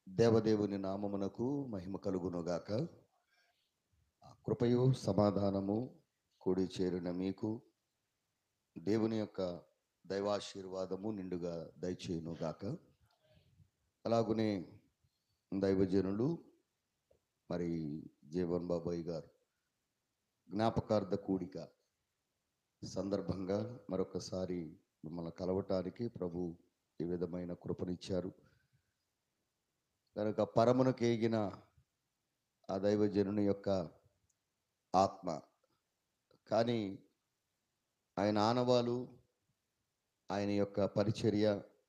దేవదేవుని నామమునకు మహిమ కలుగునుగాక. కృపయు సమాధానము కూడి చేరిన మీకు దేవుని యొక్క దైవాశీర్వాదము నిండుగా దయచేయునుగాక. అలాగునే దైవజనులు మరి జీవన్ బాబాయ్ గారు జ్ఞాపకార్థ కూడిక సందర్భంగా మరొకసారి మిమ్మల్ని కలవటానికి ప్రభు ఈ విధమైన కృపనిచ్చారు కనుక పరమునకు ఎగిన ఆ దైవజనుని యొక్క ఆత్మ కానీ ఆయన ఆనవాలు ఆయన యొక్క పరిచర్య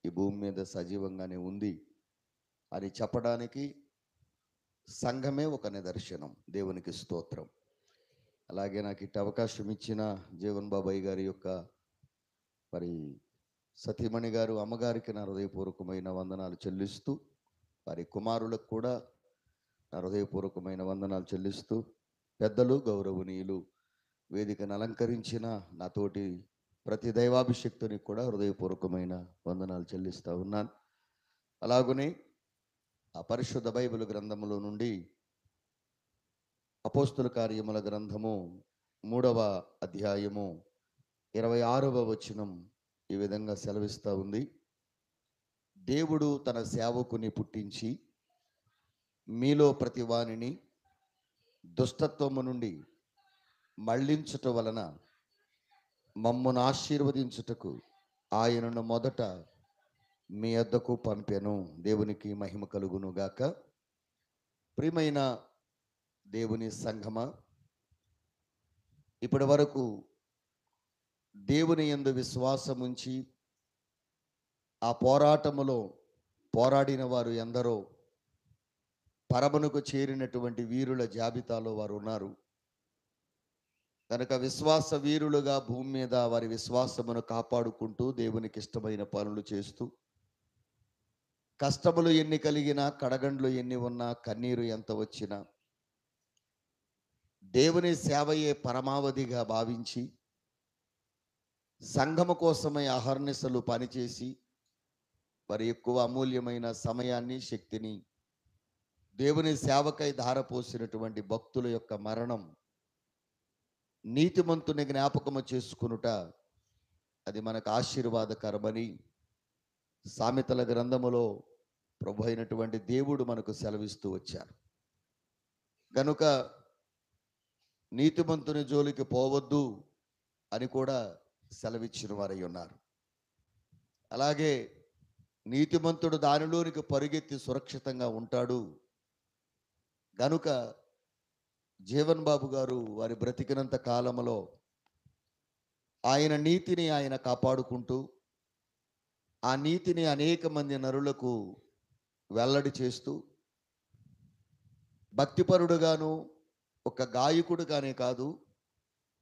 ఈ భూమి మీద సజీవంగానే ఉంది అని చెప్పడానికి సంఘమే ఒక నిదర్శనం. దేవునికి స్తోత్రం. అలాగే నాకు ఇటు అవకాశం ఇచ్చిన జీవన్ బాబాయ్ గారి యొక్క మరి సతీమణి గారు అమ్మగారికి నా హృదయపూర్వకమైన వందనాలు చెల్లిస్తూ, వారి కుమారులకు కూడా నా హృదయపూర్వకమైన వందనాలు చెల్లిస్తూ, పెద్దలు గౌరవనీయులు వేదికను అలంకరించిన నాతోటి ప్రతి దైవాభిషక్తునికి కూడా హృదయపూర్వకమైన వందనాలు చెల్లిస్తూ ఉన్నాను. అలాగనే ఆ పరిశుద్ధ బైబిల్ గ్రంథములో నుండి అపోస్తుల కార్యముల గ్రంథము 3వ అధ్యాయము 26వ వచనం ఈ విధంగా సెలవిస్తూ ఉంది. దేవుడు తన సేవకుని పుట్టించి మీలో ప్రతి వానిని దుష్టత్వము నుండి మళ్ళించుట వలన మమ్మను ఆశీర్వదించుటకు ఆయనను మొదట మీ యొద్దకు పంపెను. దేవునికి మహిమ కలుగునుగాక. ప్రియమైన దేవుని సంఘమా, ఇప్పటి వరకు దేవుని యందు విశ్వాసముంచి ఆ పోరాటములో పోరాడిన వారు ఎందరో పరమునకు చేరినటువంటి వీరుల జాబితాలో వారు ఉన్నారు. కనుక విశ్వాస వీరులుగా భూమి మీద వారి విశ్వాసమును కాపాడుకుంటూ దేవునికి ఇష్టమైన పనులు చేస్తూ, కష్టములు ఎన్ని కలిగినా, కడగండ్లు ఎన్ని ఉన్నా, కన్నీరు ఎంత వచ్చినా దేవుని సేవయే పరమావధిగా భావించి సంఘము కోసమై అహర్నిశలు పనిచేసి మరి ఎక్కువ అమూల్యమైన సమయాన్ని, శక్తిని దేవుని సేవకై ధారపోసినటువంటి భక్తుల యొక్క మరణం నీతిమంతుని జ్ఞాపకము చేసుకునుట అది మనకు ఆశీర్వాదకరమని సామెతల గ్రంథములో ప్రభు అయినటువంటి దేవుడు మనకు సెలవిస్తూ వచ్చారు. గనుక నీతిమంతుని జోలికి పోవద్దు అని కూడా సెలవిచ్చిన వారై ఉన్నారు. అలాగే నీతిమంతుడు దానిలోనికి పరుగెత్తి సురక్షితంగా ఉంటాడు. గనుక జీవన్ బాబు గారు వారి బ్రతికినంత కాలంలో ఆయన నీతిని ఆయన కాపాడుకుంటూ ఆ నీతిని అనేక మంది నరులకు వెల్లడి చేస్తూ భక్తిపరుడుగాను ఒక గాయకుడుగానే కాదు,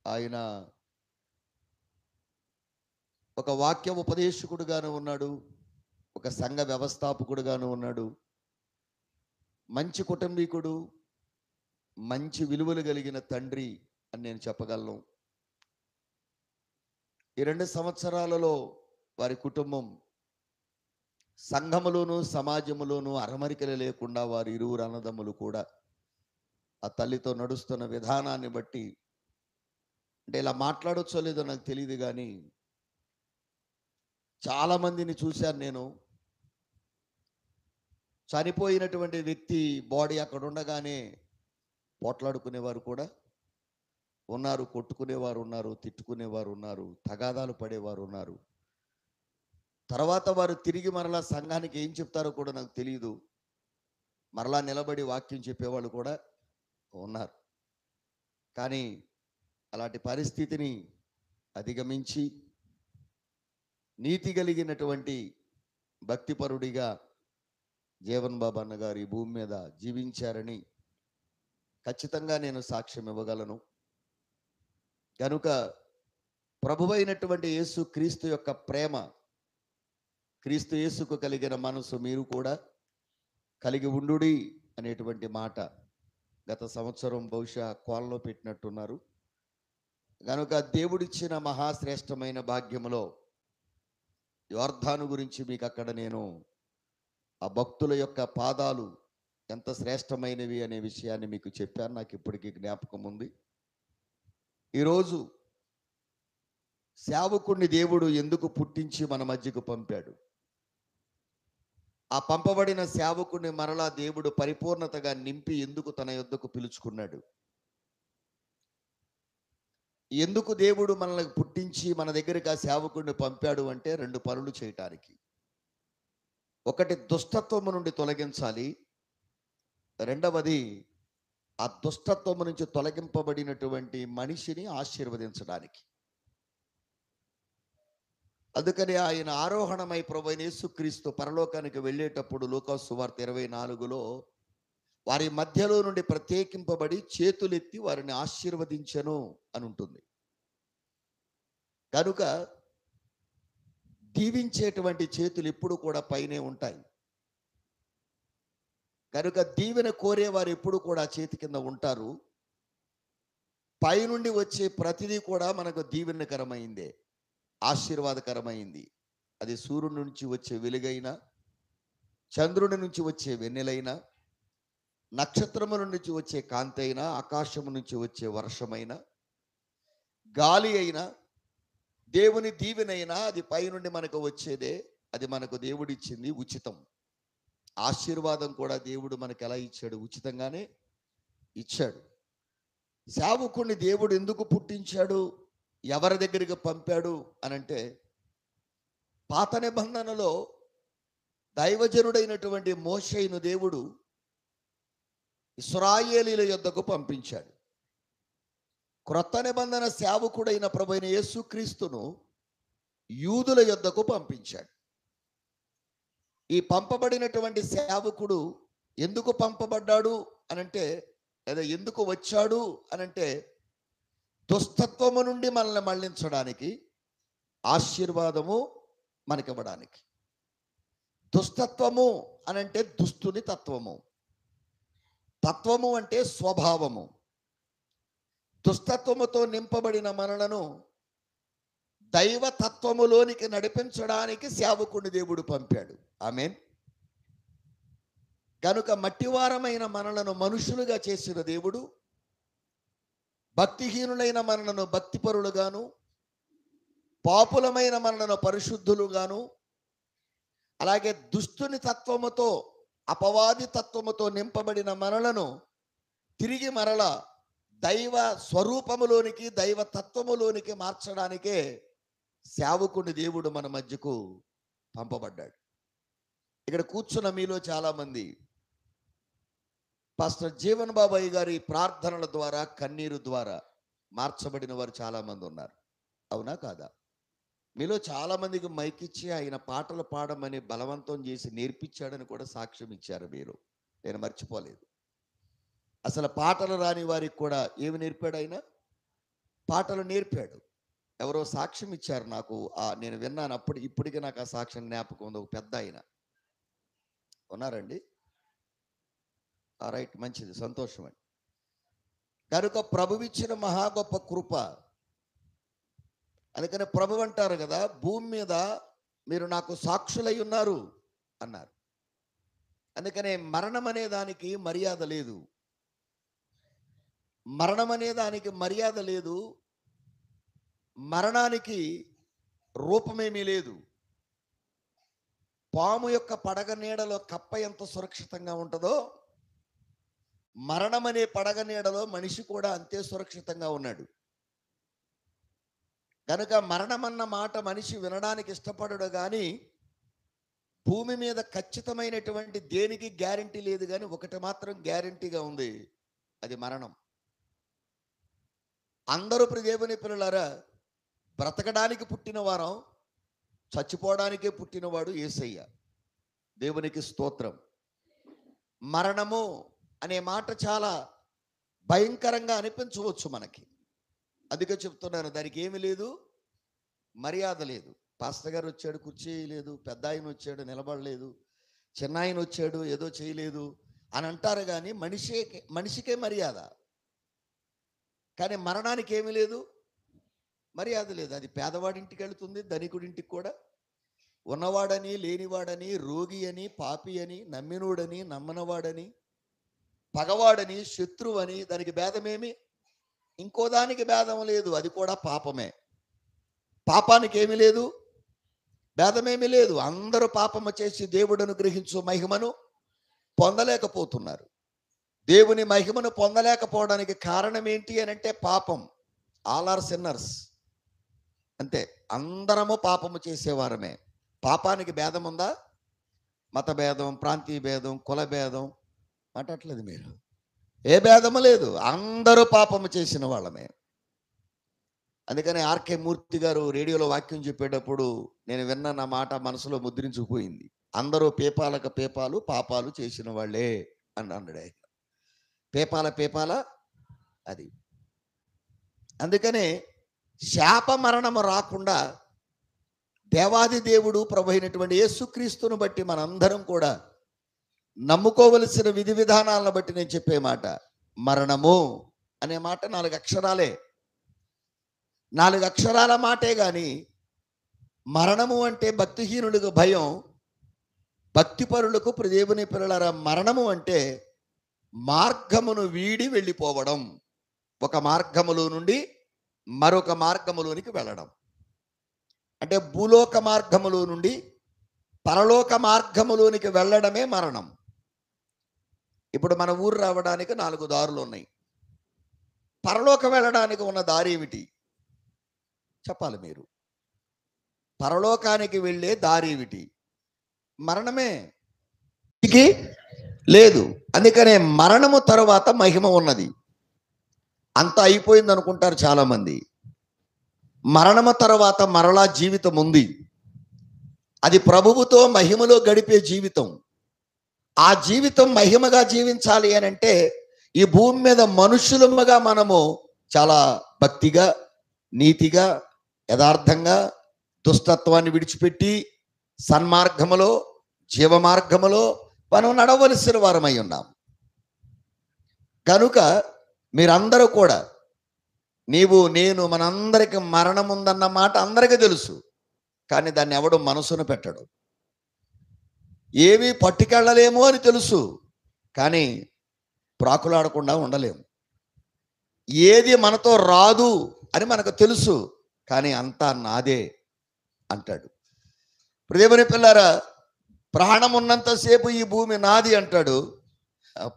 ఆయన ఒక వాక్య ఉపదేశకుడుగాను ఉన్నాడు, ఒక సంఘ వ్యవస్థాపకుడుగాను ఉన్నాడు, మంచి కుటుంబీకుడు, మంచి విలువలు కలిగిన తండ్రి అని నేను చెప్పగలను. ఈ 2 సంవత్సరాలలో వారి కుటుంబం సంఘములోను సమాజములోను అరమరికలు లేకుండా వారి ఇరువురు అన్నదమ్ములు కూడా ఆ తల్లితో నడుస్తున్న విధానాన్ని బట్టి, అంటే ఇలా మాట్లాడొచ్చో లేదో నాకు తెలియదు కానీ చాలామందిని చూశాను నేను. చనిపోయినటువంటి వ్యక్తి బాడీ అక్కడ ఉండగానే పోట్లాడుకునేవారు కూడా ఉన్నారు, కొట్టుకునేవారు ఉన్నారు, తిట్టుకునేవారు ఉన్నారు, తగాదాలు పడేవారు ఉన్నారు. తర్వాత వారు తిరిగి మరలా సంఘానికి ఏం చెప్తారో కూడా నాకు తెలియదు, మరలా నిలబడి వాక్యం చెప్పేవాళ్ళు కూడా ఉన్నారు. కానీ అలాంటి పరిస్థితిని అధిగమించి నీతి కలిగినటువంటి భక్తిపరుడిగా జీవన్ బాబు అన్నగారు ఈ భూమి మీద జీవించారని ఖచ్చితంగా నేను సాక్ష్యం ఇవ్వగలను. కనుక ప్రభువైనటువంటి యేసు క్రీస్తు యొక్క ప్రేమ, క్రీస్తు యేసుకు కలిగిన మనసు మీరు కూడా కలిగి ఉండుడి అనేటువంటి మాట గత సంవత్సరం బహుశా కోలలో పెట్టినట్టున్నారు. కనుక దేవుడిచ్చిన మహాశ్రేష్టమైన భాగ్యములో యోర్ధాను గురించి మీకు అక్కడ నేను ఆ భక్తుల యొక్క పాదాలు ఎంత శ్రేష్టమైనవి అనే విషయాన్ని మీకు చెప్పాను. నాకు ఇప్పటికీ జ్ఞాపకం ఉంది. ఈరోజు సేవకుణ్ణి దేవుడు ఎందుకు పుట్టించి మన మధ్యకు పంపాడు? ఆ పంపబడిన సేవకుని మరలా దేవుడు పరిపూర్ణతగా నింపి ఎందుకు తన యొద్దకు పిలుచుకున్నాడు? ఎందుకు దేవుడు మనల్ని పుట్టించి మన దగ్గరికి ఆ సేవకుడిని పంపాడు అంటే 2 పనులు చేయటానికి. ఒకటి, దుష్టత్వము నుండి తొలగించాలి. రెండవది, ఆ దుష్టత్వము నుంచి తొలగింపబడినటువంటి మనిషిని ఆశీర్వదించడానికి. అందుకని ఆయన ఆరోహణమై ప్రభువైన యేసుక్రీస్తు పరలోకానికి వెళ్ళేటప్పుడు లూకాసు సువార్త 24లో వారి మధ్యలో నుండి ప్రత్యేకింపబడి చేతులెత్తి వారిని ఆశీర్వదించెను అని ఉంటుంది. కనుక దీవించేటువంటి చేతులు ఎప్పుడు కూడా పైనే ఉంటాయి. కనుక దీవెన కోరేవారు ఎప్పుడు కూడా చేతి కింద ఉంటారు. పైనుండి వచ్చే ప్రతిదీ కూడా మనకు దీవెనకరమైందే, ఆశీర్వాదకరమైంది. అది సూర్యుడి నుంచి వచ్చే వెలుగైనా, చంద్రుడి నుంచి వచ్చే వెన్నెలైనా, నక్షత్రముల నుంచి వచ్చే కాంతి అయినా, ఆకాశము నుంచి వచ్చే వర్షమైనా, గాలి అయినా, దేవుని దీవెనైనా అది పైనుండి మనకు వచ్చేదే. అది మనకు దేవుడిచ్చింది, ఉచితం. ఆశీర్వాదం కూడా దేవుడు మనకు ఎలా ఇచ్చాడు? ఉచితంగానే ఇచ్చాడు. సేవకుణ్ణి దేవుడు ఎందుకు పుట్టించాడు, ఎవరి దగ్గరికి పంపాడు అనంటే, పాత నిబంధనలో దైవజనుడైనటువంటి మోషేను దేవుడు ఇశ్రాయేలీయుల యొద్దకు పంపించాడు. క్రొత్త నిబంధన సేవకుడైన ప్రభువైన యేసుక్రీస్తును యూదుల యొద్దకు పంపించాడు. ఈ పంపబడినటువంటి సేవకుడు ఎందుకు పంపబడ్డాడు అనంటే, లేదా ఎందుకు వచ్చాడు అనంటే, దుష్టత్వము నుండి మనల్ని మళ్లించడానికి, ఆశీర్వాదము మనకివ్వడానికి. దుష్టత్వము అనంటే దుష్టుని తత్వము. తత్వము అంటే స్వభావము. దుష్టత్వముతో నింపబడిన మనలను దైవ తత్వములోనికి నడిపించడానికి సేవకుని దేవుడు పంపాడు. ఆమేన్. కనుక మట్టివారమైన మనలను మనుషులుగా చేసిన దేవుడు, భక్తిహీనులైన మనలను భక్తిపరులుగాను, పాపులమైన మనలను పరిశుద్ధులుగాను, అలాగే దుష్టుని తత్వముతో, అపవాది తత్వముతో నింపబడిన మనలను తిరిగి మరల దైవ స్వరూపములోనికి, దైవ తత్వములోనికి మార్చడానికే సేవకుని దేవుడు మన మధ్యకు పంపబడ్డాడు. ఇక్కడ కూర్చున్న మీలో చాలామంది పాస్టర్ జీవన్ బాబాయ్ గారి ప్రార్థనల ద్వారా, కన్నీరు ద్వారా మార్చబడిన వారు చాలామంది ఉన్నారు. అవునా కాదా? మీలో చాలామందికి మైకిచ్చి ఆయన పాటలు పాడమని బలవంతం చేసి నేర్పించాడని కూడా సాక్ష్యం ఇచ్చారు మీరు. నేను మర్చిపోలేదు. అసలు పాటలు రాని వారికి కూడా ఏమి నేర్పాడు ఆయన? పాటలు నేర్పాడు. ఎవరో సాక్ష్యం ఇచ్చారు నాకు, నేను విన్నాను. ఇప్పటికీ నాకు ఆ సాక్ష్యం జ్ఞాపకం ఉంది. ఒక పెద్ద ఆయన ఉన్నారండి. రైట్, మంచిది, సంతోషం అండి. కనుక ప్రభువిచ్చిన మహా గొప్ప కృప. అందుకని ప్రభు అంటారు కదా, భూమి మీద మీరు నాకు సాక్షులై ఉన్నారు అన్నారు. అందుకనే మరణం అనే దానికి మర్యాద లేదు. మరణం అనే దానికి మర్యాద లేదు. మరణానికి రూపమేమీ లేదు. పాము యొక్క పడగ నీడలో కప్ప ఎంత సురక్షితంగా ఉంటుందో, మరణం అనే పడగ నీడలో మనిషి కూడా అంతే సురక్షితంగా ఉన్నాడు. కనుక మరణమన్న మాట మనిషి వినడానికి ఇష్టపడడు. కానీ భూమి మీద ఖచ్చితమైనటువంటి దేనికి గ్యారంటీ లేదు. కానీ ఒకటి మాత్రం గ్యారంటీగా ఉంది, అది మరణం. అందరూ దేవుని పిల్లలారా, బ్రతకడానికి పుట్టిన వారం, చచ్చిపోవడానికే పుట్టినవాడు యేసయ్య. దేవునికి స్తోత్రం. మరణము అనే మాట చాలా భయంకరంగా అనిపించవచ్చు మనకి. అందుకే చెప్తున్నాను, దానికి ఏమి లేదు, మర్యాద లేదు. పాస్టర్ గారు వచ్చాడు, కుర్చీ లేదు. పెద్ద ఆయన వచ్చాడు, నిలబడలేదు. చిన్న ఆయన వచ్చాడు, ఏదో చేయలేదు అని అంటారు. కానీ మనిషికే మర్యాద. కానీ మరణానికి ఏమీ లేదు, మర్యాద లేదు. అది పేదవాడింటికి వెళుతుంది, ధనికుడింటికి కూడా ఉన్నవాడని, లేనివాడని, రోగి అని, పాపి అని, నమ్మినోడని, నమ్మనవాడని, పగవాడని, శత్రువని, దానికి భేదమేమి? ఇంకో దానికి భేదం లేదు. అది కూడా పాపమే. పాపానికి ఏమీ లేదు, భేదమేమీ లేదు. అందరూ పాపము చేసి దేవుడు అనుగ్రహించు మహిమను పొందలేకపోతున్నారు. దేవుని మహిమను పొందలేకపోవడానికి కారణం ఏంటి అని అంటే పాపం. All are sinners. అంతే, అందరము పాపము చేసేవారమే. పాపానికి భేదం ఉందా? మత భేదం, ప్రాంతీయ భేదం, కుల భేదం మాట్లాడలేదు మీరు. ఏ భేదము లేదు, అందరూ పాపము చేసిన వాళ్ళమే. అందుకని ఆర్కే మూర్తి గారు రేడియోలో వాక్యం చెప్పేటప్పుడు నేను విన్న నా మాట మనసులో ముద్రించుకుపోయింది. అందరూ పేపాలకు పేపాలు పాపాలు చేసిన వాళ్ళే అని అన్నాడు ఆయన. పేపాల అది. అందుకనే శాప మరణము రాకుండా దేవాది దేవుడు ప్రభు అయినటువంటి యేసుక్రీస్తును బట్టి మనందరం కూడా నమ్ముకోవలసిన విధి విధానాలను బట్టి నేను చెప్పే మాట, మరణము అనే మాట 4 అక్షరాలే. 4 అక్షరాల మాటే కానీ మరణము అంటే భక్తిహీనులకు భయం, భక్తిపరులకు దేవుని పిల్లల మరణము అంటే మార్గమును వీడి వెళ్ళిపోవడం, ఒక మార్గములో నుండి మరొక మార్గములోనికి వెళ్ళడం. అంటే భూలోక మార్గములో నుండి పరలోక మార్గములోనికి వెళ్ళడమే మరణం. ఇప్పుడు మన ఊరు రావడానికి 4 దారులు ఉన్నాయి. పరలోక వెళ్ళడానికి ఉన్న దారి ఏమిటి చెప్పాలి మీరు? పరలోకానికి వెళ్ళే దారి ఏమిటి? మరణమే. లేదు. అందుకనే మరణము తర్వాత మహిమ ఉన్నది. అంత అయిపోయింది అనుకుంటారు చాలామంది. మరణము తర్వాత మరలా జీవితం ఉంది. అది ప్రభువుతో మహిమలో గడిపే జీవితం. ఆ జీవితం మహిమగా జీవించాలి అని అంటే ఈ భూమి మీద మనుషులముగా మనము చాలా భక్తిగా, నీతిగా, యథార్థంగా, దుష్టత్వాన్ని విడిచిపెట్టి సన్మార్గములో, జీవమార్గములో మనం నడవలసిన వారమై ఉన్నాం. కనుక మీరందరూ కూడా, నీవు నేను, మనందరికి మరణం ఉందన్న మాట అందరికీ తెలుసు. కానీ దాన్ని ఎవడు మనసును పెట్టడు. ఏమీ పట్టుకెళ్ళలేము అని తెలుసు, కానీ ప్రాకులాడకుండా ఉండలేము. ఏది మనతో రాదు అని మనకు తెలుసు, కానీ అంతా నాదే అంటాడు. దేవుని పిల్లారా, ప్రాణం ఉన్నంతసేపు ఈ భూమి నాది అంటాడు.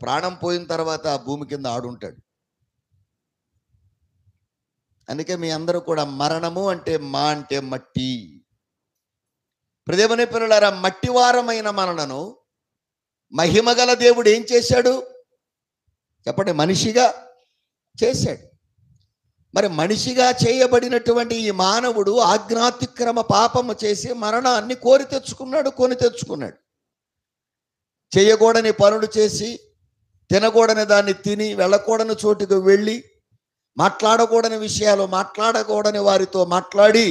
ప్రాణం పోయిన తర్వాత ఆ భూమి కింద ఆడుంటాడు. అందుకే మీ అందరూ కూడా మరణము అంటే అంటే మట్టి. దేవుని పిల్లలారా, మట్టివారమైన మనలను మహిమగల దేవుడు ఏం చేశాడు చెప్పండి? మనిషిగా చేశాడు. మరి మనిషిగా చేయబడినటువంటి ఈ మానవుడు ఆజ్ఞాతిక్రమ పాపము చేసి మరణాన్ని కొని తెచ్చుకున్నాడు. చేయకూడని పనులు చేసి, తినకూడని దాన్ని తిని, వెళ్ళకూడని చోటుకు వెళ్ళి, మాట్లాడకూడని విషయాలు మాట్లాడకూడని వారితో మాట్లాడి,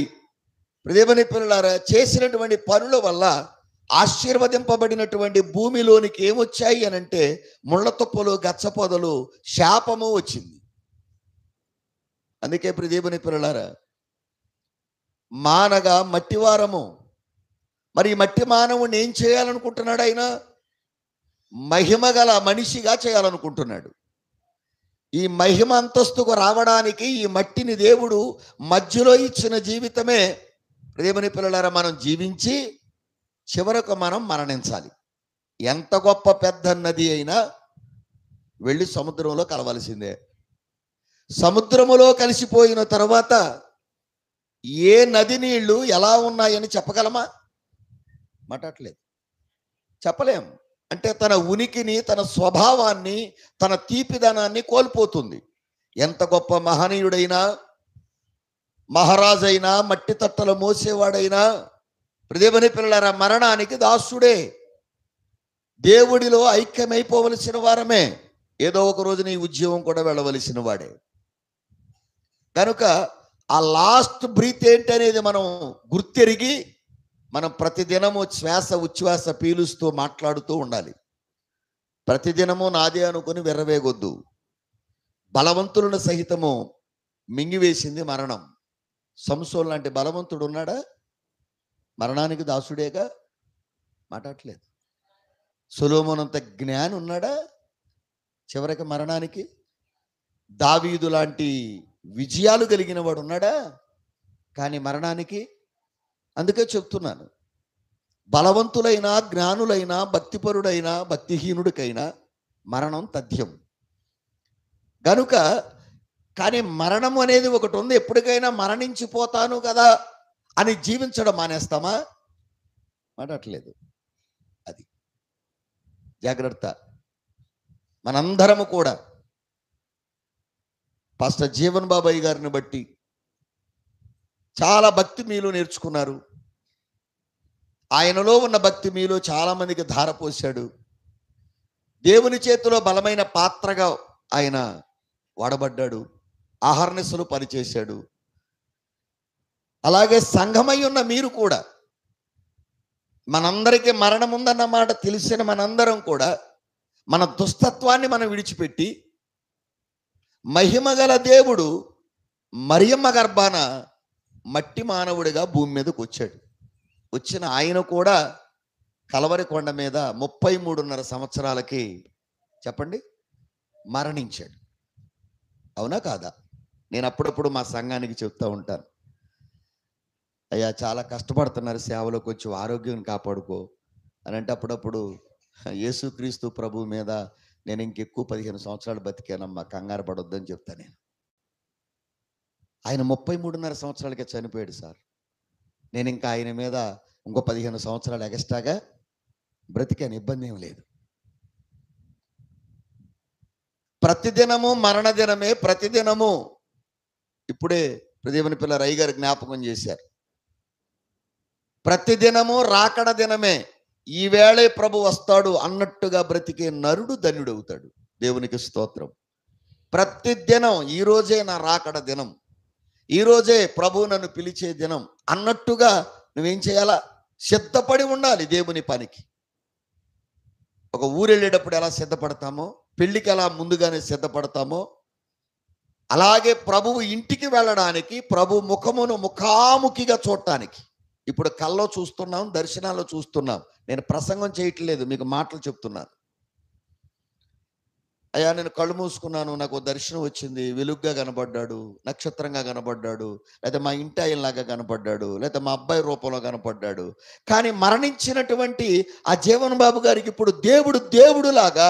దేవుని పిల్లలారా, చేసినటువంటి పనుల వల్ల ఆశీర్వదింపబడినటువంటి భూమిలోనికి ఏమొచ్చాయి అని అంటే ముళ్ళ తుప్పలు, గచ్చపొదలు, శాపము వచ్చింది. అందుకే దేవుని పిల్లలారా, మానగా మట్టివారము. మరి ఈ మట్టి మానవుని ఏం చేయాలనుకుంటున్నాడు? ఆయన మహిమగల మనిషిగా చేయాలనుకుంటున్నాడు. ఈ మహిమ అంతస్తుకు రావడానికి ఈ మట్టిని దేవుడు మధ్యలో ఇచ్చిన జీవితమే దేవుని పిల్లలారా మనం జీవించి చివరకు మనం మరణించాలి. ఎంత గొప్ప పెద్ద నది అయినా వెళ్ళి సముద్రంలో కలవలసిందే. సముద్రములో కలిసిపోయిన తర్వాత ఏ నది నీళ్లు ఎలా ఉన్నాయని చెప్పగలమా? మాట్లాడలేదు, చెప్పలేం. అంటే తన ఉనికిని, తన స్వభావాన్ని, తన తీపిదనాన్ని కోల్పోతుంది. ఎంత గొప్ప మహనీయుడైనా, మహారాజైనా, మట్టి తట్టలు మోసేవాడైనా దేవుని పిల్లలారా మరణానికి దాసుడే. దేవుడిలో ఐక్యమైపోవలసిన వారమే. ఏదో ఒక రోజున ఈ ఉద్యోగం కూడా వెళ్ళవలసిన వాడే. కనుక ఆ లాస్ట్ బ్రీత్ ఏంటనేది మనం గుర్తెరిగి మనం ప్రతిదినము శ్వాస ఉచ్ఛ్వాస పీలుస్తూ మాట్లాడుతూ ఉండాలి. ప్రతిదినము నాదే అనుకుని విర్రవేగొద్దు. బలవంతులను సహితము మింగివేసింది మరణం. సంసోన్ లాంటి బలవంతుడు ఉన్నాడా? మరణానికి దాసుడేగా, మాట్లాడట్లేదు. సొలొమోనంత జ్ఞాని ఉన్నాడా చివరికి మరణానికి? దావీదు లాంటి విజయాలు కలిగిన వాడు ఉన్నాడా కానీ మరణానికి? అందుకే చెప్తున్నాను, బలవంతులైన జ్ఞానులైన భక్తిపరుడైన భక్తిహీనుడికైనా మరణం తథ్యం గనుక. కానీ మరణం అనేది ఒకటి ఉంది. ఎప్పటికైనా మరణించిపోతాను కదా అని జీవించడం మానేస్తామా? మాట్లాడట్లేదు. అది జాగ్రత్త. మనందరము కూడా పాస్టర్ జీవన్ బాబాయ్ గారిని బట్టి చాలా భక్తి మీలో నేర్చుకున్నారు. ఆయనలో ఉన్న భక్తి మీలో చాలామందికి ధారపోశాడు. దేవుని చేతిలో బలమైన పాత్రగా ఆయన వాడబడ్డాడు. ఆహర్నిశలు పనిచేశాడు. అలాగే సంఘమై ఉన్న మీరు కూడా, మనందరికీ మరణం ఉందన్నమాట తెలిసిన మనందరం కూడా మన దుస్తత్వాన్ని మనం విడిచిపెట్టి మహిమగల దేవుడు మరియమ్మ గర్భాన మట్టి మానవుడిగా భూమి మీదకి వచ్చాడు. వచ్చిన ఆయన కూడా కలవరి కొండ మీద 33.5 సంవత్సరాలకి చెప్పండి మరణించాడు. అవునా కాదా? నేను అప్పుడప్పుడు మా సంఘానికి చెప్తూ ఉంటాను, అయ్యా చాలా కష్టపడుతున్నారు సేవలో, కొంచెం ఆరోగ్యం కాపాడుకో అని అంటే అప్పుడప్పుడు యేసుక్రీస్తు ప్రభు మీద నేను ఇంకెక్కువ 15 సంవత్సరాలు బతికానమ్మా, కంగారు పడొద్దని చెప్తాను నేను. ఆయన 33.5 సంవత్సరాలకే చనిపోయాడు సార్. నేను ఇంకా ఆయన మీద ఇంకో 15 సంవత్సరాలు ఎగస్ట్రాగా బ్రతికాను, ఇబ్బంది ఏం లేదు. ప్రతిదినము మరణ దినమే, ప్రతిదినము. ఇప్పుడే దేవుని పిల్ల రై గారు జ్ఞాపకం చేశారు, ప్రతిదినము రాకడ దినమే. ఈవేళే ప్రభు వస్తాడు అన్నట్టుగా బ్రతికే నరుడు ధన్యుడవుతాడు. దేవునికి స్తోత్రం. ప్రతిదినం ఈరోజే నా రాకడ దినం, ఈరోజే ప్రభు నన్ను పిలిచే దినం అన్నట్టుగా నువ్వేం చేయాలా? సిద్ధపడి ఉండాలి దేవుని పనికి. ఒక ఊరు వెళ్ళేటప్పుడు ఎలా సిద్ధపడతామో, పెళ్ళికి ఎలా ముందుగానే సిద్ధపడతామో, అలాగే ప్రభువు ఇంటికి వెళ్ళడానికి, ప్రభు ముఖమును ముఖాముఖిగా చూడటానికి. ఇప్పుడు కల్లో చూస్తున్నాం, దర్శనాల్లో చూస్తున్నాం. నేను ప్రసంగం చేయట్లేదు, మీకు మాటలు చెప్తున్నాను. అయ్యా నేను కళ్ళు మూసుకున్నాను, నాకు దర్శనం వచ్చింది, వెలుగ్గా కనబడ్డాడు, నక్షత్రంగా కనబడ్డాడు, లేదా మా ఇంటి ఆయనలాగా కనపడ్డాడు, లేదా మా అబ్బాయి రూపంలో కనపడ్డాడు. కానీ మరణించినటువంటి ఆ జీవన్ బాబు గారికి ఇప్పుడు దేవుడులాగా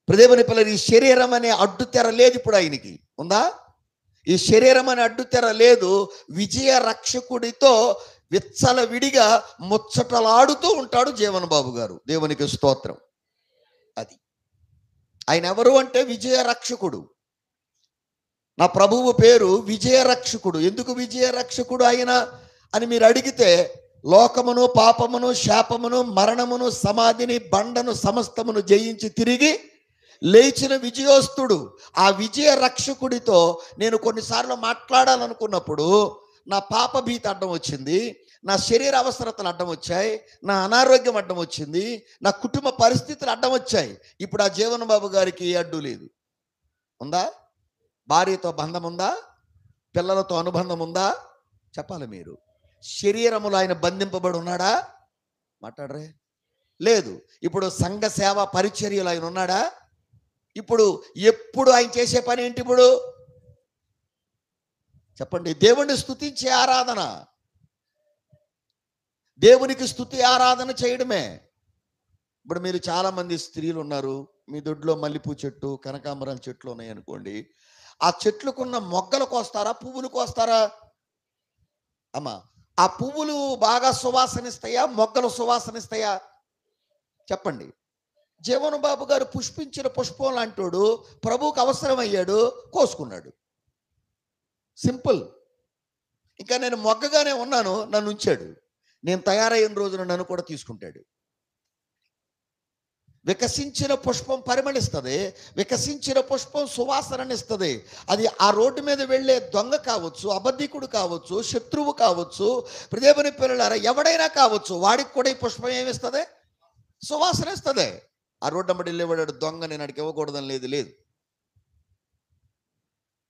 దేవుని పిల్లలు, ఈ శరీరం అనే అడ్డుతెర లేదు ఇప్పుడు ఆయనకి. ఉందా? ఈ శరీరం అనే అడ్డుతెర లేదు. విజయ రక్షకుడితో విచ్చల విడిగా ముచ్చటలాడుతూ ఉంటాడు జీవన్ బాబు గారు. దేవునికి స్తోత్రం. అది ఆయన ఎవరు అంటే విజయ రక్షకుడు. నా ప్రభువు పేరు విజయ రక్షకుడు. ఎందుకు విజయ రక్షకుడు ఆయన అని మీరు అడిగితే, లోకమును పాపమును శాపమును మరణమును సమాధిని బండను సమస్తమును జయించి తిరిగి లేచిన విజయోస్తుడు. ఆ విజయ రక్షకుడితో నేను కొన్నిసార్లు మాట్లాడాలనుకున్నప్పుడు నా పాప భీతి అడ్డం వచ్చింది, నా శరీర అవసరతలు అడ్డం వచ్చాయి, నా అనారోగ్యం అడ్డం వచ్చింది, నా కుటుంబ పరిస్థితులు అడ్డం వచ్చాయి. ఇప్పుడు ఆ జీవన్ బాబు గారికి ఏ అడ్డు లేదు. ఉందా? భార్యతో బంధం ఉందా? పిల్లలతో అనుబంధం ఉందా? చెప్పాలి మీరు. శరీరములో ఆయన బంధింపబడి ఉన్నాడా? మాట్లాడరే. లేదు. ఇప్పుడు సంఘ సేవ పరిచర్యలు ఆయన ఉన్నాడా? ఇప్పుడు ఎప్పుడు ఆయన చేసే పని ఏంటి? ఇప్పుడు చెప్పండి. దేవుణ్ణి స్తుతించే ఆరాధన, దేవునికి స్తుతి ఆరాధన చేయడమే. ఇప్పుడు మీరు చాలామంది స్త్రీలు ఉన్నారు, మీ దొడ్లో మల్లెపూ చెట్టు కనకాంబరాల చెట్లు ఉన్నాయనుకోండి, ఆ చెట్లకున్న మొగ్గలు కోస్తారా, పువ్వులు కోస్తారా? అమ్మా, ఆ పువ్వులు బాగా సువాసనిస్తాయా, మొగ్గలు సువాసనిస్తాయా? చెప్పండి. జీవన్ బాబు గారు పుష్పించిన పుష్పం లాంటోడు, ప్రభువుకు అవసరమయ్యాడు, కోసుకున్నాడు. సింపుల్. ఇంకా నేను మొగ్గగానే ఉన్నాను, నన్ను ఉంచాడు. నేను తయారైన రోజున నన్ను కూడా తీసుకుంటాడు. వికసించిన పుష్పం పరిమళిస్తుంది, వికసించిన పుష్పం సువాసననిస్తుంది. అది ఆ రోడ్డు మీద వెళ్ళే దొంగ కావచ్చు, అబద్ధికుడు కావచ్చు, శత్రువు కావచ్చు, దేవుని పిల్లలారా ఎవడైనా కావచ్చు, వాడికి కూడా ఈ పుష్పం ఏమిస్తుంది? సువాసన ఇస్తుంది. ఆ రోడ్డు అమ్మడి వెళ్ళేవాడు దొంగ, నేను అడిగి ఇవ్వకూడదని లేదు.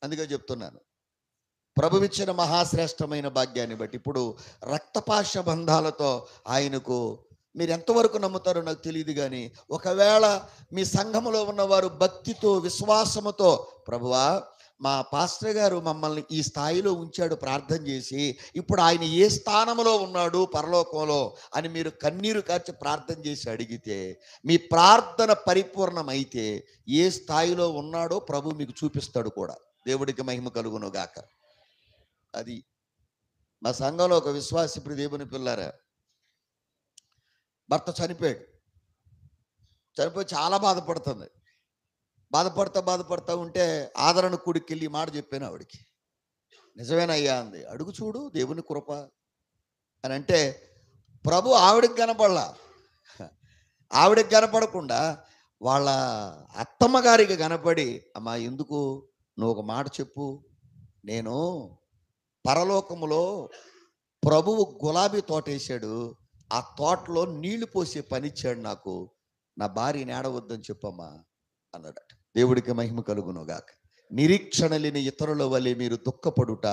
అందుకే చెప్తున్నాను, ప్రభువిచ్చిన మహాశ్రేష్టమైన భాగ్యాన్ని బట్టి ఇప్పుడు రక్తపాశ బంధాలతో ఆయనకు మీరు ఎంతవరకు నమ్ముతారో నాకు తెలియదు, కానీ ఒకవేళ మీ సంఘములో ఉన్నవారు భక్తితో విశ్వాసముతో, ప్రభువా మా పాస్టర్ గారు మమ్మల్ని ఈ స్థాయిలో ఉంచాడు ప్రార్థన చేసి, ఇప్పుడు ఆయన ఏ స్థానంలో ఉన్నాడు పరలోకంలో అని మీరు కన్నీరు కార్చి ప్రార్థన చేసి అడిగితే, మీ ప్రార్థన పరిపూర్ణమైతే ఏ స్థాయిలో ఉన్నాడో ప్రభు మీకు చూపిస్తాడు కూడా. దేవుడికి మహిమ కలుగును గాక. అది మా సంఘంలో ఒక విశ్వాసి, ఇప్పుడు దేవుని పిల్లారా, భర్త చనిపోయి చాలా బాధపడతా ఉంటే ఆదరణ కూడికి వెళ్ళి మాట చెప్పాను ఆవిడికి. నిజమేనయ్యా అంది. అడుగు చూడు దేవుని కృప అని అంటే, ప్రభు ఆవిడకి కనపడకుండా వాళ్ళ అత్తమ్మ గారికి కనపడి, అమ్మా ఎందుకు నువ్వు ఒక మాట చెప్పు, నేను పరలోకములో ప్రభువు గులాబీ తోట వేసాడు, ఆ తోటలో నీళ్లు పోసే పని ఇచ్చాడు నాకు, నా భార్యని ఏడవద్దని చెప్పమ్మా అన్నాడట. దేవుడికి మహిమ కలుగును గాక. నిరీక్షణ లేని ఇతరుల వలె మీరు దుఃఖపడుట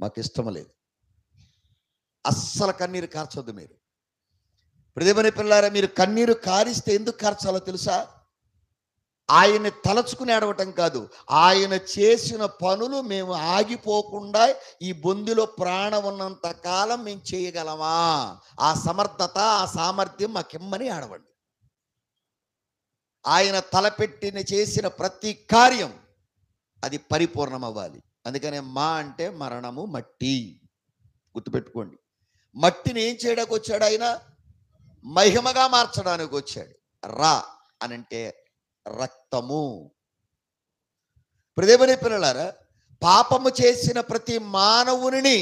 మాకు ఇష్టం లేదు. అస్సలు కన్నీరు కార్చొద్దు మీరు. ప్రియమైన పిల్లారా, మీరు కన్నీరు కారిస్తే ఎందుకు కార్చాలో తెలుసా? ఆయన్ని తలచుకుని ఏడవటం కాదు, ఆయన చేసిన పనులు మేము ఆగిపోకుండా ఈ బొందిలో ప్రాణం ఉన్నంత కాలం మేము చేయగలమా, ఆ సమర్థత ఆ సామర్థ్యం మాకిమ్మని ఏడవండి. ఆయన తలపెట్టిన చేసిన ప్రతి కార్యం అది పరిపూర్ణం అవ్వాలి. అందుకనే మా అంటే మరణము, మట్టి. గుర్తుపెట్టుకోండి, మట్టిని ఏం చేయడానికి వచ్చాడు? ఆయన మహిమగా మార్చడానికి వచ్చాడు. రా అనంటే రక్తము. ప్రియమైన పిల్లలారా, పాపము చేసిన ప్రతి మానవుని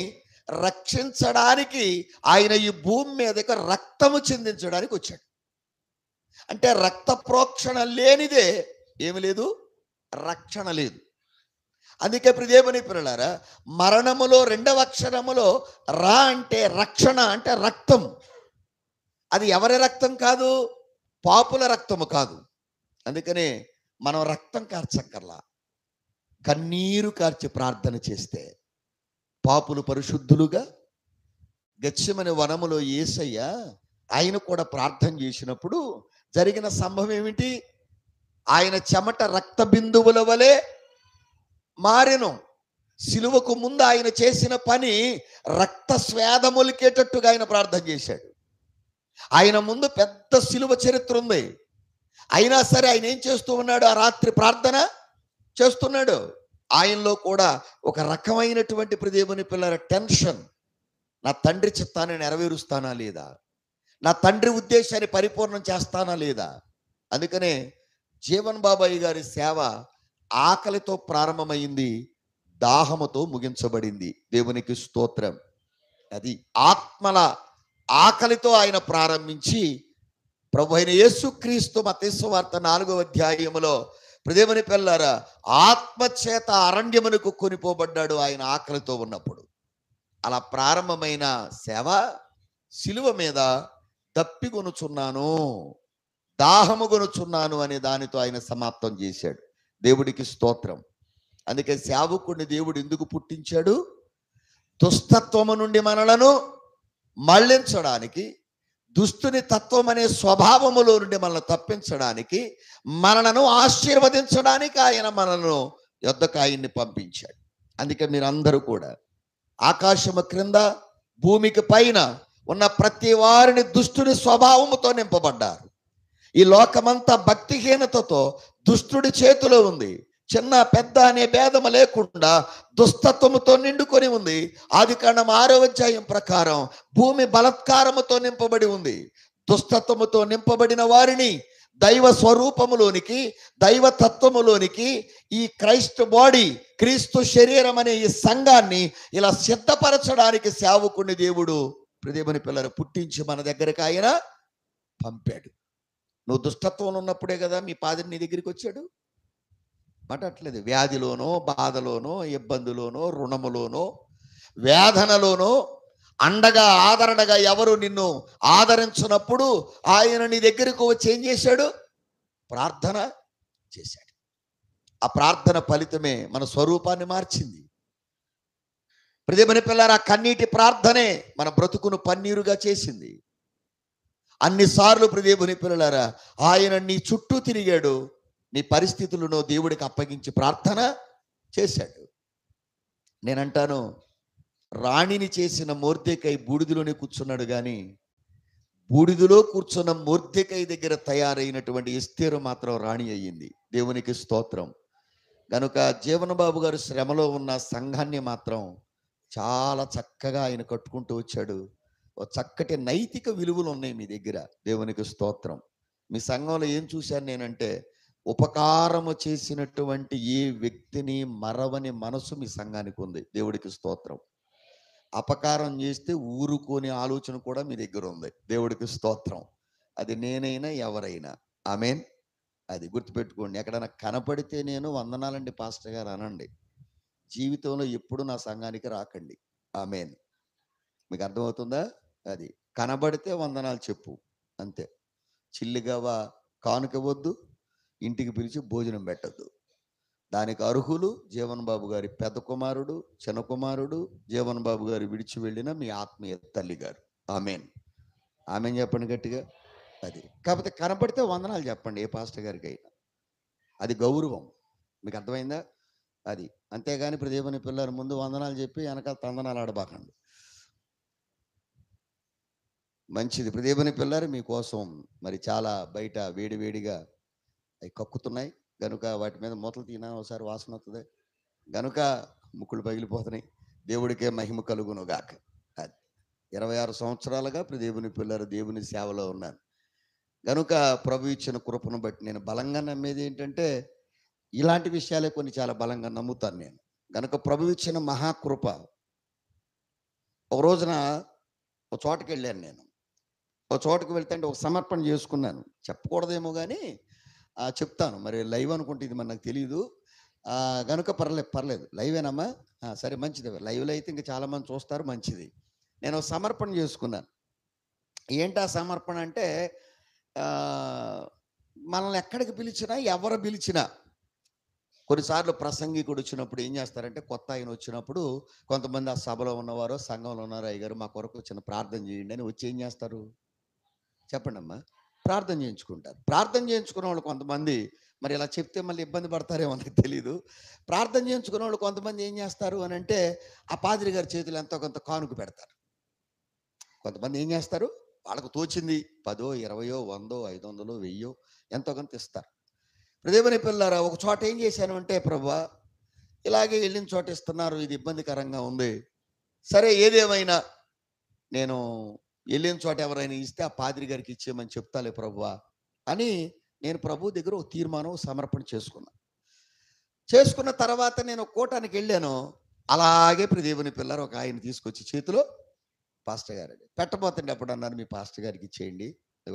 రక్షించడానికి ఆయన ఈ భూమి మీదకి రక్తము చిందించడానికి వచ్చాడు. అంటే రక్త ప్రోక్షణ లేనిదే ఏమి లేదు, రక్షణ లేదు. అందుకే ప్రియమైన పిల్లలారా, మరణములో రెండవ అక్షరములో రా అంటే రక్షణ, అంటే రక్తం. అది ఎవరి రక్తం కాదు, పాపుల రక్తము కాదు. అందుకనే మనం రక్తం కార్చక్కర్లా, కన్నీరు కార్చి ప్రార్థన చేస్తే పాపులు పరిశుద్ధులుగా. గెత్సెమనే వనములో యేసయ్య ఆయన కూడా ప్రార్థన చేసినప్పుడు జరిగిన సంభవం ఏమిటి? ఆయన చెమట రక్త బిందువుల వలె మారెను. సిలువకు ముందు ఆయన చేసిన పని రక్త స్వేదములికేటట్టుగా ఆయన ప్రార్థన చేశాడు. ఆయన ముందు పెద్ద సిలువ చరిత్ర ఉంది. అయినా సరే ఆయన ఏం చేస్తూ ఉన్నాడు? ఆ రాత్రి ప్రార్థన చేస్తున్నాడు. ఆయనలో కూడా ఒక రకమైనటువంటి దేవుని పిల్లల టెన్షన్, నా తండ్రి చిత్తాన్ని నెరవేరుస్తానా లేదా, నా తండ్రి ఉద్దేశాన్ని పరిపూర్ణం చేస్తానా లేదా. అందుకనే జీవన్ బాబాయ్ గారి సేవ ఆకలితో ప్రారంభమైంది, దాహముతో ముగించబడింది. దేవునికి స్తోత్రం. అది ఆత్మల ఆకలితో ఆయన ప్రారంభించి ప్రభు అయిన యేసుక్రీస్తు మత్తయి సువార్త 4వ అధ్యాయములో దేవుని పిల్లారా ఆత్మచేత అరణ్యమునకు కొనిపోబడ్డాడు ఆయన ఆకలితో ఉన్నప్పుడు. అలా ప్రారంభమైన సేవ సిలువ మీద దప్పిగొనుచున్నాను, దాహముగొనుచున్నాను అనే దానితో ఆయన సమాప్తం చేశాడు. దేవుడికి స్తోత్రం. అందుకే సేవకుడిని దేవుడు ఎందుకు పుట్టించాడు? దుస్తత్వము నుండి మనలను మళ్లించడానికి, దుస్తుని తత్వం అనే స్వభావములో నుండి మనల్ని తప్పించడానికి, మనలను ఆశీర్వదించడానికి ఆయన మనలను యొద్దకు ఆయన్ని పంపించాడు. అందుకే మీరందరూ కూడా ఆకాశము క్రింద భూమికి పైన ఉన్న ప్రతి వారిని దుష్టుని స్వభావముతో నింపబడ్డారు. ఈ లోకమంతా భక్తిహీనతతో దుష్టుడి చేతిలో ఉంది. చిన్న పెద్ద అనే భేదము లేకుండా దుస్తత్వముతో నిండుకొని ఉంది. ఆదికాండం 6వ అధ్యాయం ప్రకారం భూమి బలత్కారముతో నింపబడి ఉంది. దుస్తత్వముతో నింపబడిన వారిని దైవ స్వరూపములోనికి, దైవ తత్వములోనికి ఈ క్రైస్ట్ బాడీ, క్రీస్తు శరీరం అనే ఈ సంఘాన్ని ఇలా సిద్ధపరచడానికి సేవకుని దేవుడు దేవుని పిల్లలు పుట్టించి మన దగ్గరకు ఆయన పంపాడు. నువ్వు దుష్టత్వంలో ఉన్నప్పుడే కదా మీ పాదిరి నీ దగ్గరికి వచ్చాడు. మాట్లాడలేదు. వ్యాధిలోనో, బాధలోనో, ఇబ్బందిలోనో, రుణములోనో, వేదనలోనో అండగా ఆదరణగా ఎవరు నిన్ను ఆదరించినప్పుడు ఆయన నీ దగ్గరకు వచ్చి ఏం చేశాడు? ప్రార్థన చేశాడు. ఆ ప్రార్థన ఫలితమే మన స్వరూపాన్ని మార్చింది. ప్రియమైన పిల్లారా, కన్నీటి ప్రార్థనే మన బ్రతుకును పన్నీరుగా చేసింది. అన్నిసార్లు ప్రియమైన పిల్లారా ఆయన నీ చుట్టూ తిరిగాడు, నీ పరిస్థితులను దేవుడికి అప్పగించి ప్రార్థన చేశాడు. నేనంటాను, రాణిని చేసిన మొర్దెకై బూడిదలోనే కూర్చున్నాడు, కానీ బూడిదలో కూర్చున్న మొర్దెకై దగ్గర తయారైనటువంటి ఎస్తేరు మాత్రం రాణి అయ్యింది. దేవునికి స్తోత్రం. కనుక జీవన్ బాబు గారు శ్రమలో ఉన్న సంఘాన్ని మాత్రం చాలా చక్కగా ఆయన కట్టుకుంటూ వచ్చాడు. ఓ చక్కటి నైతిక విలువలు ఉన్నాయి మీ దగ్గర. దేవునికి స్తోత్రం. మీ సంఘంలో ఏం చూశాను నేనంటే, ఉపకారము చేసినటువంటి ఏ వ్యక్తిని మరవని మనసు మీ సంఘానికి ఉంది. దేవుడికి స్తోత్రం. అపకారం చేస్తే ఊరుకోని ఆలోచన కూడా మీ దగ్గర ఉంది. దేవుడికి స్తోత్రం. అది నేనైనా ఎవరైనా. ఆమేన్. అది గుర్తుపెట్టుకోండి. ఎక్కడైనా కనపడితే నేను వందనాలండి పాస్టర్ గారు అనండి. జీవితంలో ఎప్పుడు నా సంఘానికి రాకండి. ఆమేన్. మీకు అర్థమవుతుందా? అది కనబడితే వందనాలు చెప్పు, అంతే. చిల్లిగవ్వ కానుక వద్దు, ఇంటికి పిలిచి భోజనం పెట్టద్దు. దానికి అర్హులు జీవన్ బాబు గారి పెద్ద కుమారుడు, చిన్న కుమారుడు, జీవన్ బాబు గారు విడిచి వెళ్ళిన మీ ఆత్మీయ తల్లి గారు. ఆమేన్. ఆమేన్ చెప్పండి గట్టిగా. అది కాకపోతే కనపడితే వందనాలు చెప్పండి ఏ పాస్టర్ గారికి అయినా. అది గౌరవం. మీకు అర్థమైందా? అది అంతేగాని ఇప్పుడు దేవుని పిల్లల ముందు వందనాలు చెప్పి వెనకాల తందనాలు ఆడబాకండి. మంచిది. ఇప్పుడు దేవుని పిల్లలు మీకోసం మరి చాలా బయట వేడివేడిగా అవి కక్కుతున్నాయి గనుక వాటి మీద మూతలు తీనా ఒకసారి వాసన వస్తుంది గనుక ముక్కులు పగిలిపోతున్నాయి. దేవుడికే మహిమ కలుగును గాక. అది 26 సంవత్సరాలుగా ఇప్పుడు దేవుని పిల్లలు దేవుని సేవలో ఉన్నాను గనుక ప్రభు ఇచ్చిన కృపను బట్టి నేను బలంగా నమ్మేది ఏంటంటే, ఇలాంటి విషయాలే కొన్ని చాలా బలంగా నమ్ముతాను నేను. గనుక ప్రభు ఇచ్చిన మహాకృప. ఒక రోజున ఒక చోటకి వెళ్ళాను నేను. ఒక చోటకి వెళ్తే అంటే ఒక సమర్పణ చేసుకున్నాను. చెప్పకూడదేమో కానీ చెప్తాను. మరి లైవ్ అనుకుంటే ఇది మరి నాకు తెలియదు గనుక పర్లేదు లైవేనమ్మా, సరే మంచిది. లైవ్లో అయితే ఇంకా చాలామంది చూస్తారు, మంచిది. నేను ఒక సమర్పణ చేసుకున్నాను. ఏంటి ఆ సమర్పణ అంటే, మనల్ని ఎక్కడికి పిలిచినా ఎవరు పిలిచినా, కొన్నిసార్లు ప్రసంగికుడు వచ్చినప్పుడు ఏం చేస్తారంటే, కొత్త ఆయన వచ్చినప్పుడు కొంతమంది ఆ సభలో ఉన్నవారో సంఘంలో ఉన్నారో, అయ్యగారు మా కొరకు చిన్న ప్రార్థన చేయండి అని వచ్చి ఏం చేస్తారు చెప్పండి అమ్మా, ప్రార్థన చేయించుకుంటారు. ప్రార్థన చేయించుకున్న వాళ్ళు కొంతమంది మరి ఇలా చెప్తే మళ్ళీ ఇబ్బంది పడతారేమో నాకు తెలీదు. ప్రార్థన చేయించుకున్న వాళ్ళు కొంతమంది ఏం చేస్తారు అని అంటే, ఆ పాదిరి గారి చేతులు ఎంతో కొంత కానుక పెడతారు. కొంతమంది ఏం చేస్తారు, వాళ్ళకు తోచింది 10, 20, 100, 500, 1000 ఎంతో కొంత ఇస్తారు. దేవుని పిల్లారా, ఒక చోట ఏం చేశాను అంటే, ప్రభువా ఇలాగే వెళ్ళిన చోట ఇస్తున్నారు, ఇది ఇబ్బందికరంగా ఉంది. సరే ఏదేమైనా నేను వెళ్ళిన చోట ఎవరైనా ఇస్తే ఆ పాదిరి గారికి ఇచ్చేయమని చెప్తాలే ప్రభువా అని నేను ప్రభు దగ్గర ఒక తీర్మానం సమర్పణ చేసుకున్న తర్వాత నేను కూటానికి వెళ్ళాను. అలాగే దేవుని పిల్లలు ఒక ఆయన తీసుకొచ్చి చేతిలో, పాస్టర్ గారు పెట్టబోతుండే అప్పుడు అన్నారు, మీ పాస్టర్ గారికి ఇచ్చేయండి,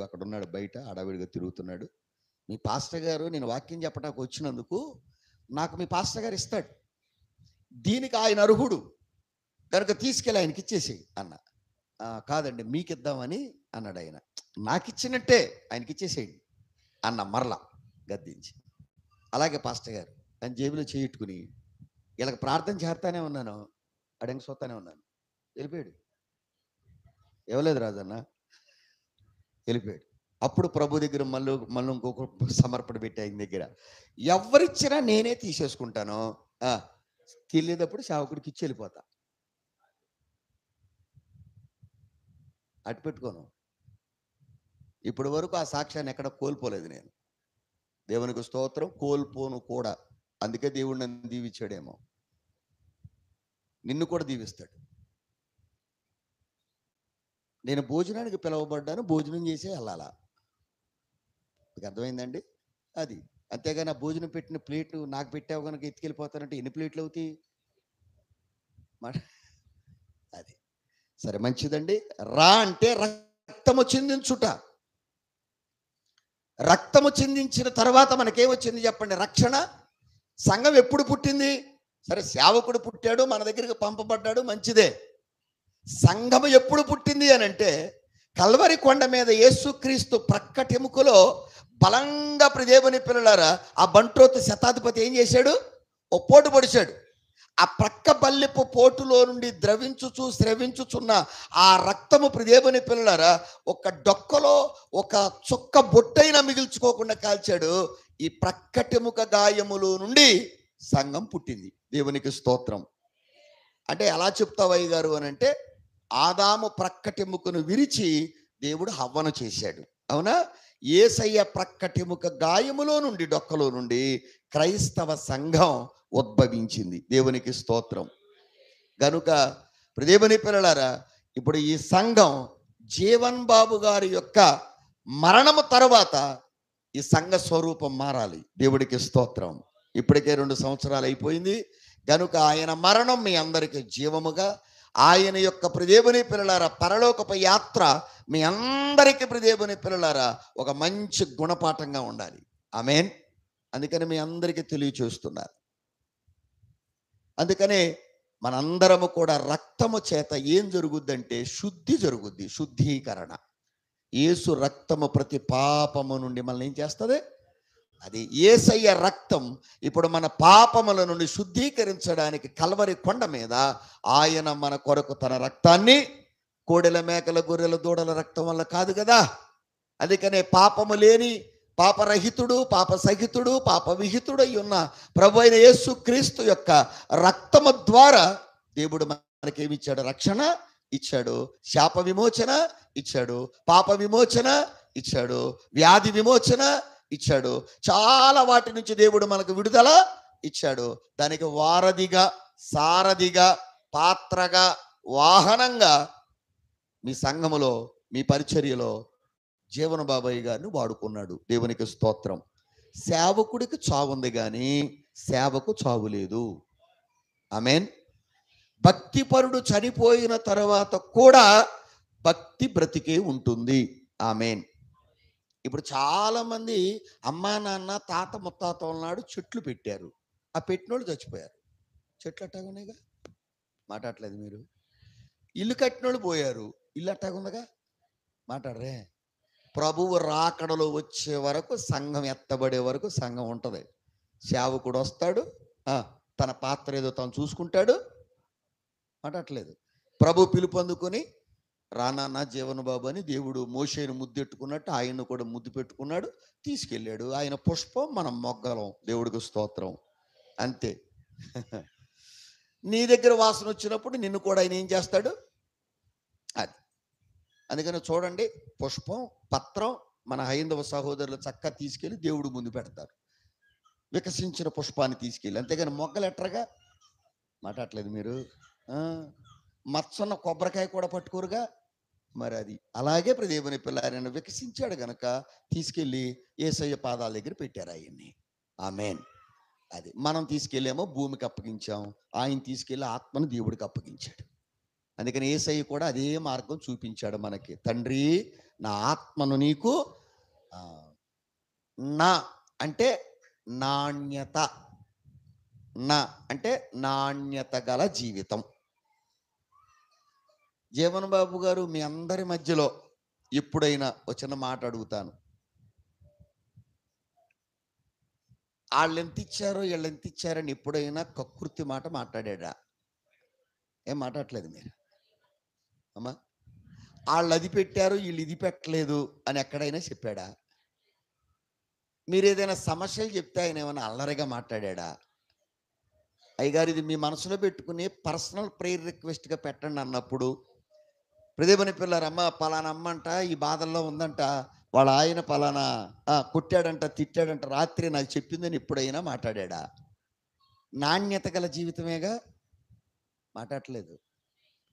అక్కడ ఉన్నాడు బయట అడవిడిగా తిరుగుతున్నాడు, మీ పాస్టర్ గారు నేను వాక్యం చెప్పడానికి వచ్చినందుకు నాకు మీ పాస్టర్ గారు ఇస్తాడు, దీనికి ఆయన అర్హుడు కనుక తీసుకెళ్ళి ఆయనకి ఇచ్చేసి అన్న. కాదండి మీకు ఇద్దామని అన్నాడు ఆయన. నాకు ఇచ్చినట్టే ఆయనకి ఇచ్చేసేయండి అన్న మరలా గద్దించి. అలాగే పాస్టర్ గారు ఆయన జేబులో చేయించుకుని వీళ్ళకి ప్రార్థన చేస్తానే ఉన్నాను, అడెంగ చూస్తానే ఉన్నాను. వెళ్ళిపోయాడు. ఇవ్వలేదు రాజన్న, వెళ్ళిపోయాడు. అప్పుడు ప్రభు దగ్గర మళ్ళీ ఇంకొక సమర్పణ పెట్టి ఆయన దగ్గర, ఎవరిచ్చినా నేనే తీసేసుకుంటాను, తెలియదప్పుడు సేవకుడికి ఇచ్చి వెళ్ళిపోతా. అటు పెట్టుకోను. ఇప్పటి వరకు ఆ సాక్ష్యాన్ని ఎక్కడ కోల్పోలేదు నేను. దేవునికి స్తోత్రం. కోల్పోను కూడా. అందుకే దేవుడు నన్ను దీవించాడేమో, నిన్ను కూడా దీవిస్తాడు. నేను భోజనానికి పిలువబడ్డాను, భోజనం చేసే వెళ్ళాలా. మీకు అర్థమైందండి? అది అంతేగాని ఆ భోజనం పెట్టిన ప్లేట్ నాకు పెట్టావు కనుక ఎత్తుకెళ్ళిపోతానంటే ఎన్ని ప్లేట్లు అవుతాయి? అది సరే మంచిదండి. రా అంటే రక్తము చిందించుట. రక్తము చిందించిన తర్వాత మనకేమొచ్చింది చెప్పండి? రక్షణ. సంఘం ఎప్పుడు పుట్టింది? సరే సేవకుడు పుట్టాడు, మన దగ్గరికి పంపబడ్డాడు, మంచిదే. సంఘం ఎప్పుడు పుట్టింది అని అంటే, కల్వరి కొండ మీద యేసుక్రీస్తు ప్రక్కటెముకలో బలంగా దేవుని పిల్లలారా ఆ బంట్రోతు శతాధిపతి ఏం చేశాడు? ఓ పోటు పొడిచాడు. ఆ ప్రక్క బల్లెపు పోటులో నుండి స్రవించుచున్న ఆ రక్తము దేవుని పిల్లలారా, ఒక డొక్కలో ఒక చుక్క బొట్టైనా మిగిల్చుకోకుండా కాల్చాడు. ఈ ప్రక్కటెముక గాయములో నుండి సంఘం పుట్టింది. దేవునికి స్తోత్రం. అంటే ఎలా చెప్తావయ్య గారు అని అంటే, ఆదాము ప్రక్కటెముకను విరిచి దేవుడు హవ్వను చేశాడు. అవునా? యేసయ్య ప్రక్కటెముక గాయములో నుండి, డొక్కలో నుండి క్రైస్తవ సంఘం ఉద్భవించింది. దేవునికి స్తోత్రం. గనుక దేవుని పిల్లలారా, ఇప్పుడు ఈ సంఘం జీవన్ బాబు గారి యొక్క మరణము తర్వాత ఈ సంఘ స్వరూపం మారాలి. దేవుడికి స్తోత్రం. ఇప్పటికే 2 సంవత్సరాలు అయిపోయింది. గనుక ఆయన మరణం మీ అందరికీ జీవముగా, ఆయన యొక్క దేవుని పిల్లలారా పరలోకపు యాత్ర మీ అందరికీ దేవుని పిల్లలారా ఒక మంచి గుణపాఠంగా ఉండాలి. ఆమేన్. అందుకని మీ అందరికీ తెలియచేస్తున్నారు. అందుకనే మనందరము కూడా రక్తము చేత ఏం జరుగుద్దంటే శుద్ధి జరుగుద్ది, శుద్ధీకరణ. యేసు రక్తము ప్రతి పాపము నుండి మనల్ని ఏం చేస్తుంది? అది యేసయ్య రక్తం ఇప్పుడు మన పాపముల నుండి శుద్ధీకరించడానికి కల్వరి కొండ మీద ఆయన మన కొరకు తన రక్తాన్ని, కోడెల మేకల గొర్రెల దూడల రక్తం వల్ల కాదు కదా. అందుకనే పాపము లేని, పాపరహితుడు, పాపసహితుడు, పాపవిహితుడై ఉన్న ప్రభు అయిన యేసు క్రీస్తు యొక్క రక్తము ద్వారా దేవుడు మనకేమిచ్చాడు? రక్షణ ఇచ్చాడు, శాప విమోచన ఇచ్చాడు, పాప విమోచన ఇచ్చాడు, వ్యాధి విమోచన ఇచ్చాడు. చాలా వాటి నుంచి దేవుడు మనకు విడుదల ఇచ్చాడు. దానికి వారధిగా, సారథిగా, పాత్రగా, వాహనంగా మీ సంఘములో, మీ పరిచర్యలో జీవన బాబాయ్ గారిని వాడుకున్నాడు. దేవునికి స్తోత్రం. సేవకుడికి చావుంది కానీ సేవకు చావు లేదు. ఆమేన్. భక్తిపరుడు చనిపోయిన తర్వాత కూడా భక్తి బ్రతికే ఉంటుంది. ఆమేన్. ఇప్పుడు చాలామంది అమ్మా నాన్న తాత ముత్తాతల నాడు చెట్లు పెట్టారు. ఆ పెట్టినోళ్ళు చచ్చిపోయారు. చెట్లు అట్టాగున్నాయిగా, మాట్లాడలేదు మీరు. ఇల్లు కట్టినోళ్ళు పోయారు, ఇల్లు అట్టాగుందిగా, మాట్లాడరే. ప్రభువు రాకడలో వచ్చే వరకు, సంఘం ఎత్తబడే వరకు సంఘం ఉంటుంది. సేవకుడు వస్తాడు, తన పాత్ర ఏదో తను చూసుకుంటాడు, మాట్లాడలేదు. ప్రభు పిలుపు అందుకొని రానా జీవన బాబు అని దేవుడు మోషేను ముద్దెట్టుకున్నట్టు ఆయన్ను కూడా ముద్దు పెట్టుకున్నాడు, తీసుకెళ్ళాడు. ఆయన పుష్పం, మనం మొగ్గలం. దేవుడికి స్తోత్రం. అంతే. నీ దగ్గర వాసన వచ్చినప్పుడు నిన్ను కూడా ఆయన ఏం చేస్తాడు? అది. అందుకని చూడండి, పుష్పం, పత్రం మన హైందవ సహోదరులు చక్కగా తీసుకెళ్ళి దేవుడు ముందు పెడతారు. వికసించిన పుష్పాన్ని తీసుకెళ్ళి. అంతేగాని మొగ్గలు ఎట్టరగా, మాట్లాడలేదు మీరు. మచ్చన్న కొబ్బరికాయ కూడా పట్టుకోరుగా. మరి అది అలాగే దేవుని పిల్ల ఆయన వికసించాడు గనక తీసుకెళ్ళి యేసయ్య పాదాల దగ్గర పెట్టారు ఆయన్ని. ఆమేన్. అది మనం తీసుకెళ్ళేమో భూమికి అప్పగించాం, ఆయన తీసుకెళ్ళి ఆత్మను దేవుడికి అప్పగించాడు. అందుకని యేసయ్య కూడా అదే మార్గం చూపించాడు మనకి. తండ్రి, నా ఆత్మను నీకు, నా అంటే నాణ్యత, నా అంటే నాణ్యత గల జీవితం. జీవన్ బాబు గారు మీ అందరి మధ్యలో ఎప్పుడైనా ఒక చిన్న మాట అడుగుతాను. వాళ్ళు ఎంత ఇచ్చారో వీళ్ళు ఎంత ఇచ్చారని ఎప్పుడైనా కకృతి మాట మాట్లాడా? ఏం మాట్లాడలేదు మీరు అమ్మా. వాళ్ళు అది పెట్టారు, వీళ్ళు ఇది పెట్టలేదు అని ఎక్కడైనా చెప్పాడా? మీరు ఏదైనా సమస్యలు చెప్తే ఆయన ఏమైనా అల్లరిగా మాట్లాడా? అయ్యగారు ఇది మీ మనసులో పెట్టుకుని పర్సనల్ ప్రేయర్ రిక్వెస్ట్గా పెట్టండి అన్నప్పుడు, ప్రదేపని పిల్లరమ్మ పలానా అమ్మంట ఈ బాధల్లో ఉందంట, వాళ్ళ ఆయన పలానా కొట్టాడంట, తిట్టాడంట, రాత్రి నాకు చెప్పిందని ఎప్పుడైనా మాట్లాడా? నాణ్యత గల జీవితమేగా. మాట్లాడలేదు.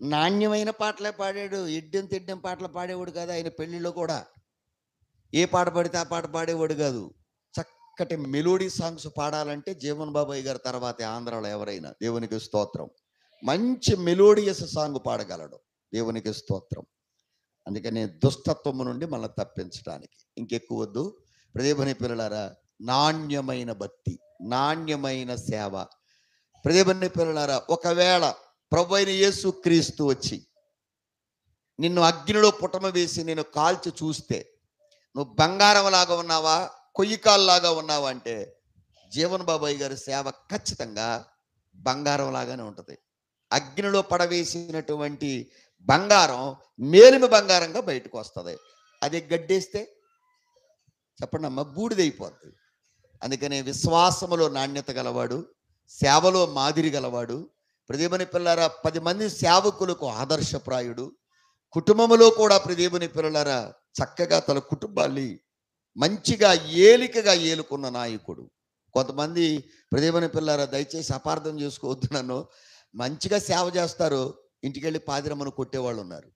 నాణ్యమైన పాటలే పాడాడు. ఎడ్డెం తిడ్డెం పాటలు పాడేవాడు కాదు. ఆయన పెళ్లిలో కూడా ఏ పాట పాడితే ఆ పాట పాడేవాడు కాదు. చక్కటి మెలోడీ సాంగ్స్ పాడాలంటే జీవన్ బాబాయ్ గారి తర్వాతే ఆంధ్రాలో ఎవరైనా. దేవునికి స్తోత్రం. మంచి మెలోడియస్ సాంగ్ పాడగలడు. దేవునికి స్తోత్రం. అందుకని దుష్టత్వము నుండి మనల్ని తప్పించడానికి ఇంకెక్కువ వద్దు. దేవుని పిల్లలారా, నాణ్యమైన భక్తి, నాణ్యమైన సేవ. దేవుని పిల్లలారా, ఒకవేళ ప్రభు అయిన యేసు క్రీస్తు వచ్చి నిన్ను అగ్నిలో పుటమ వేసి నేను కాల్చి చూస్తే నువ్వు బంగారం లాగా ఉన్నావా, కొయ్యికాల్లాగా ఉన్నావా అంటే జీవన్ బాబాయ్ గారి సేవ ఖచ్చితంగా బంగారం లాగానే ఉంటుంది. అగ్నిలో పడవేసినటువంటి బంగారం మేలిమి బంగారంగా బయటకు వస్తుంది. అదే గడ్డేస్తే చెప్పండి అమ్మ, బూడిదైపోద్ది. అందుకనే విశ్వాసములో నాణ్యత గలవాడు, సేవలో మాదిరి గలవాడు, ప్రియదేవుని పిల్లలారా 10 మంది సేవకులకు ఆదర్శప్రాయుడు, కుటుంబములో కూడా ప్రియదేవుని పిల్లలారా చక్కగా తన కుటుంబాన్ని మంచిగా ఏలికగా ఏలుకున్న నాయకుడు. కొంతమంది ప్రియదేవుని పిల్లలారా దయచేసి అపార్థం చేసుకోవద్దు నన్ను, మంచిగా సేవ చేస్తారు, ఇంటికెళ్ళి పాదిరమ్మను కొట్టేవాళ్ళు ఉన్నారు.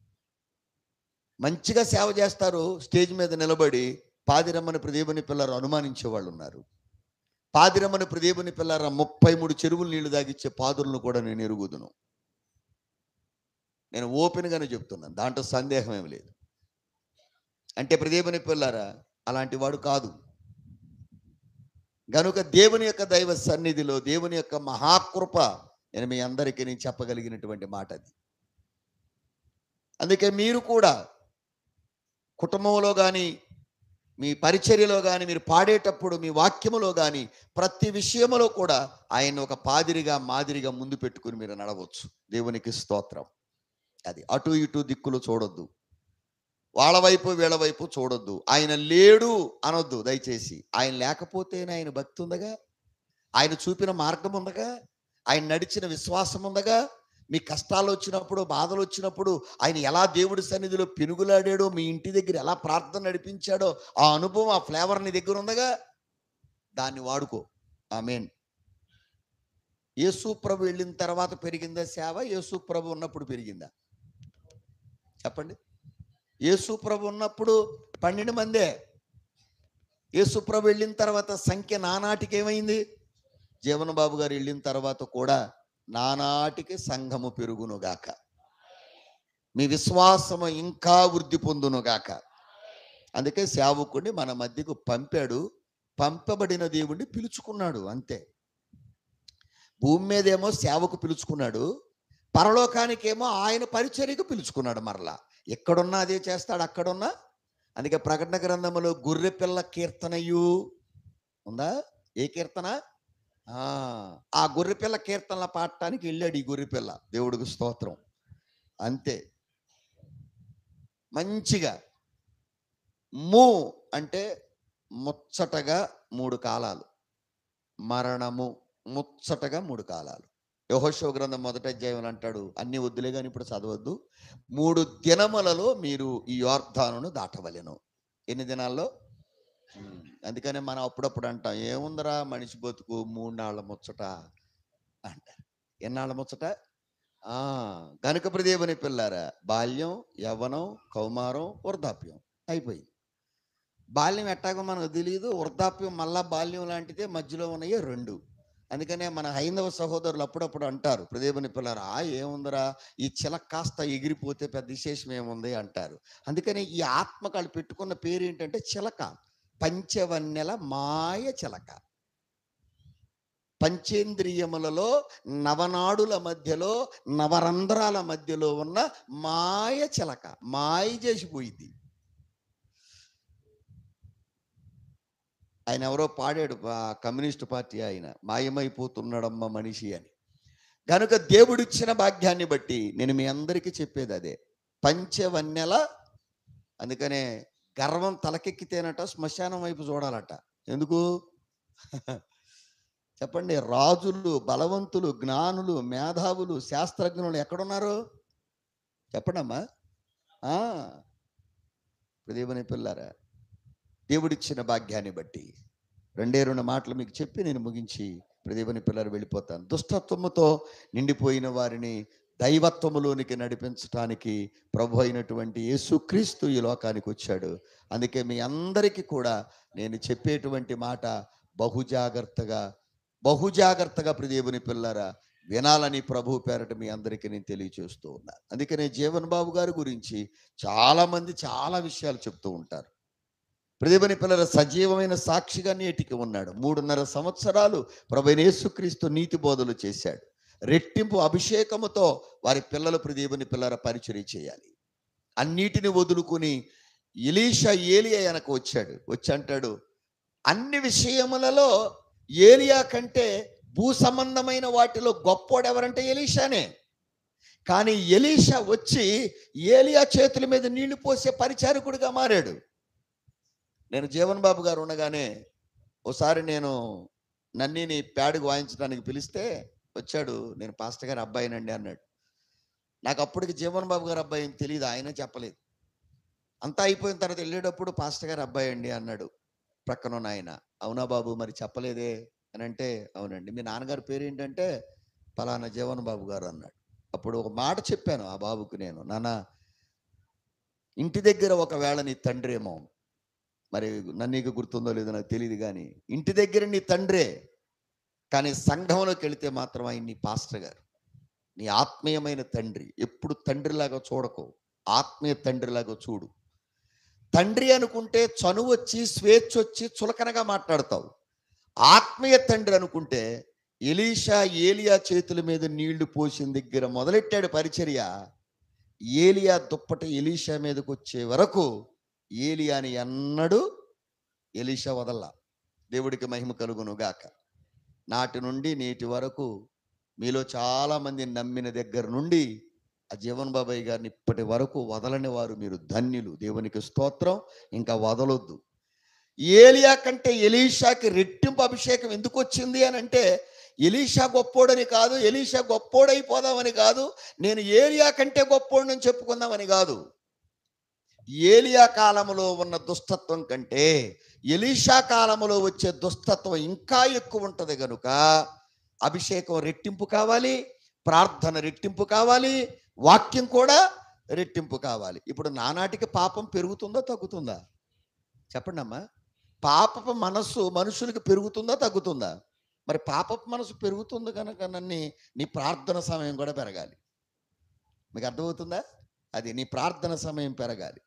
మంచిగా సేవ చేస్తారు, స్టేజ్ మీద నిలబడి పాదిరమ్మని ప్రియదేవుని పిల్లలు అనుమానించే వాళ్ళు ఉన్నారు. పాదిరమ్మని ప్రియదేవుని పిల్లల 33 చెరువులు నీళ్లు తాగిచ్చే పాదులను కూడా నేను ఎరుగుదును. నేను ఓపెన్గానే చెప్తున్నాను, దాంట్లో సందేహం ఏమి లేదు. అంటే ప్రియదేవుని పిల్లరా అలాంటి వాడు కాదు. గనుక దేవుని యొక్క దైవ సన్నిధిలో దేవుని యొక్క మహాకృప నేను మీ అందరికీ నేను చెప్పగలిగినటువంటి మాట అది. అందుకే మీరు కూడా కుటుంబంలో కానీ మీ పరిచర్యలో కానీ మీరు పాడేటప్పుడు మీ వాక్యములో కానీ ప్రతి విషయములో కూడా ఆయన ఒక పాదిరిగా మాదిరిగా ముందు పెట్టుకుని మీరు నడవచ్చు. దేవునికి స్తోత్రం. అది అటు ఇటు దిక్కులు చూడొద్దు, వాళ్ళ వైపు వీళ్ళ వైపు చూడొద్దు. ఆయన లేడు అనొద్దు దయచేసి. ఆయన లేకపోతేనే ఆయన భక్తి ఉందగా, ఆయన చూపిన మార్గం ఉందగా, ఆయన నడిచిన విశ్వాసం ఉందగా. మీ కష్టాలు వచ్చినప్పుడు బాధలు వచ్చినప్పుడు ఆయన ఎలా దేవుడి సన్నిధిలో పెనుగులాడాడో, మీ ఇంటి దగ్గర ఎలా ప్రార్థన నడిపించాడో ఆ అనుభవం ఆ ఫ్లేవర్ నీ దగ్గర ఉందగా, దాన్ని వాడుకో. ఆమేన్. యేసు ప్రభు వెళ్ళిన తర్వాత పెరిగిందా సేవ? యేసు ప్రభు ఉన్నప్పుడు పెరిగిందా? చెప్పండి. యేసు ప్రభు ఉన్నప్పుడు 12 మందే. యేసు ప్రభు వెళ్ళిన తర్వాత సంఖ్య నానాటికి ఏమైంది? జీవన్ బాబు గారు వెళ్ళిన తర్వాత కూడా నానాటికి సంఘము పెరుగునుగాక, మీ విశ్వాసము ఇంకా వృద్ధి పొందునుగాక. అందుకే సేవకుడిని మన మధ్యకు పంపాడు, పంపబడిన దేవుడిని పిలుచుకున్నాడు. అంతే. భూమి మీదేమో సేవకు పిలుచుకున్నాడు, పరలోకానికేమో ఆయన పరిచర్యకు పిలుచుకున్నాడు. మరలా ఎక్కడున్నా అదే చేస్తాడు, అక్కడున్నా. అందుకే ప్రకటన గ్రంథములో గొర్రె పిల్ల కీర్తనయు ఉందా? ఏ కీర్తన? ఆ గొర్రెపిల్ల కీర్తనల పాడటానికి వెళ్ళాడు ఈ గొర్రెపిల్ల. దేవుడికి స్తోత్రం. అంతే. మంచిగా ము అంటే ముచ్చటగా 3 కాలాలు, మరణము ముచ్చటగా 3 కాలాలు. యెహోషువ గ్రంథం 1వ అధ్యాయంలో అంటాడు, అన్ని వద్దులే కానీ ఇప్పుడు చదవద్దు, 3 దినములలో మీరు ఈ యొర్దానును దాటవలెను. ఎన్ని దినాల్లో? అందుకనే మనం అప్పుడప్పుడు అంటాం, ఏముందరా మనిషి బతుకు 3 నాళ్ళ ముచ్చట అంటారు. ఎన్నాళ్ళ ముచ్చట? గనుక ప్రియదేవుని పిల్లారా, బాల్యం, యవ్వనం, కౌమారం, వృద్ధాప్యం అయిపోయింది. బాల్యం ఎట్టాగో మనకు తెలియదు, వృద్ధాప్యం మళ్ళా బాల్యం లాంటిదే, మధ్యలో ఉన్నాయే 2. అందుకనే మన హైందవ సహోదరులు అప్పుడప్పుడు అంటారు, ప్రియదేవుని పిల్లారా ఏముందరా ఈ చిలక కాస్త ఎగిరిపోతే పెద్ద విశేషం ఏముంది అంటారు. అందుకని ఈ ఆత్మకాళ్ళు పెట్టుకున్న పేరు ఏంటంటే చిలక. పంచవన్నెల మాయ చిలక. పంచేంద్రియములలో నవనాడుల మధ్యలో నవరంధ్రాల మధ్యలో ఉన్న మాయ చిలక. మాయ చేసిపోయింది. ఆయన ఎవరో పాడాడు, కమ్యూనిస్ట్ పార్టీ ఆయన, మాయమైపోతున్నాడమ్మ మనిషి అని. కనుక దేవుడిచ్చిన భాగ్యాన్ని బట్టి నేను మీ అందరికీ చెప్పేది అదే, పంచవన్నెల. అందుకనే గర్వం తలకెక్కితేనట శ్మశానం వైపు చూడాలట. ఎందుకు చెప్పండి? రాజులు, బలవంతులు, జ్ఞానులు, మేధావులు, శాస్త్రజ్ఞులు ఎక్కడున్నారు చెప్పండి అమ్మా. దేవుని పిల్లారా, దేవుడిచ్చిన భాగ్యాన్ని బట్టి 2 మాటలు మీకు చెప్పి నేను ముగించి దేవుని పిల్లలు వెళ్ళిపోతాను. దుష్టత్వముతో నిండిపోయిన వారిని దైవత్వములోనికి నడిపించడానికి ప్రభు అయినటువంటి యేసుక్రీస్తు ఈ లోకానికి వచ్చాడు. అందుకే మీ అందరికీ కూడా నేను చెప్పేటువంటి మాట బహుజాగ్రత్తగా దేవుని పిల్లరా వినాలని ప్రభు పేరట మీ అందరికీ నేను తెలియచేస్తూ ఉన్నాను. అందుకనే జీవన్ బాబు గారి గురించి చాలామంది చాలా విషయాలు చెప్తూ ఉంటారు. దేవుని పిల్లల సజీవమైన సాక్షిగా నేటికి ఉన్నాడు. 3.5 సంవత్సరాలు ప్రభువైన యేసుక్రీస్తు నీతి బోధలు చేశాడు. రెట్టింపు అభిషేకముతో వారి పిల్లలు దేవుని పిల్లల పరిచర్య చేయాలి. అన్నిటిని వదులుకుని ఎలీషా ఏలియా వెనక వచ్చాడు. వచ్చి అంటాడు, అన్ని విషయములలో ఏలియా కంటే భూ సంబంధమైన వాటిలో గొప్పోడు ఎవరంటే ఎలీషానే. కానీ ఎలీషా వచ్చి ఏలియా చేతుల మీద నీళ్లు పోసే పరిచారకుడిగా మారాడు. నేను జీవన్ బాబు గారు ఉండగానే ఓసారి నేను నన్నిని ప్యాడ్కి వాయించడానికి పిలిస్తే వచ్చాడు. నేను పాస్టర్ గారి అబ్బాయినండి అన్నాడు. నాకు అప్పటికి జీవన్ బాబు గారు అబ్బాయి అని తెలియదు, ఆయన చెప్పలేదు. అంతా అయిపోయిన తర్వాత వెళ్ళేటప్పుడు పాస్టర్ గారి అబ్బాయి అండి అన్నాడు ప్రక్కనున్న ఆయన. అవునా బాబు, మరి చెప్పలేదే అని అంటే, అవునండి. మీ నాన్నగారి పేరు ఏంటంటే పలానా జీవన్ బాబు గారు అన్నాడు. అప్పుడు ఒక మాట చెప్పాను ఆ బాబుకు నేను, నాన్న, ఇంటి దగ్గర ఒకవేళ నీ తండ్రి ఏమో, మరి నన్నీకు గుర్తుందో లేదో నాకు తెలియదు, కానీ ఇంటి దగ్గర నీ తండ్రే, కానీ సంఘంలోకి వెళితే మాత్రం ఆయన నీ పాస్టర్ గారు, నీ ఆత్మీయమైన తండ్రి. ఎప్పుడు తండ్రిలాగా చూడకు, ఆత్మీయ తండ్రిలాగా చూడు. తండ్రి అనుకుంటే చనువు వచ్చి స్వేచ్ఛ వచ్చి చులకనగా మాట్లాడతావు. ఆత్మీయ తండ్రి అనుకుంటే ఎలీషా ఏలియా చేతుల మీద నీళ్లు పోసిన దగ్గర మొదలెట్టాడు పరిచర్య. ఏలియా దుప్పటి ఎలీషా మీదకి వచ్చే వరకు ఏలియాని ఎన్నడూ ఎలీషా వదల్లా. దేవుడికి మహిమ కలుగును గాక. నాటి నుండి నేటి వరకు మీలో చాలామంది నమ్మిన దగ్గర నుండి ఆ జీవన్ బాబాయ్ గారిని ఇప్పటి వరకు వదలని వారు మీరు ధన్యులు. దేవునికి స్తోత్రం. ఇంకా వదలొద్దు. ఏలియా కంటే ఎలీషాకి రెట్టింపు అభిషేకం ఎందుకు వచ్చింది అని అంటే, ఎలీషా గొప్పోడని కాదు, ఎలీషా గొప్పోడైపోదామని కాదు, నేను ఏలియా కంటే గొప్పోడని చెప్పుకుందామని కాదు. ఏలియా కాలంలో ఉన్న దుష్టత్వం కంటే ఎలీషా కాలంలో వచ్చే దుష్టత్వం ఇంకా ఎక్కువ ఉంటుంది కనుక అభిషేకం రెట్టింపు కావాలి, ప్రార్థన రెట్టింపు కావాలి, వాక్యం కూడా రెట్టింపు కావాలి. ఇప్పుడు నానాటికి పాపం పెరుగుతుందా తగ్గుతుందా చెప్పండి అమ్మా. పాపపు మనస్సు మనుషులకు పెరుగుతుందా తగ్గుతుందా? మరి పాపపు మనసు పెరుగుతుంది కనుక నీ ప్రార్థన సమయం కూడా పెరగాలి. మీకు అర్థమవుతుందా? అది నీ ప్రార్థన సమయం పెరగాలి.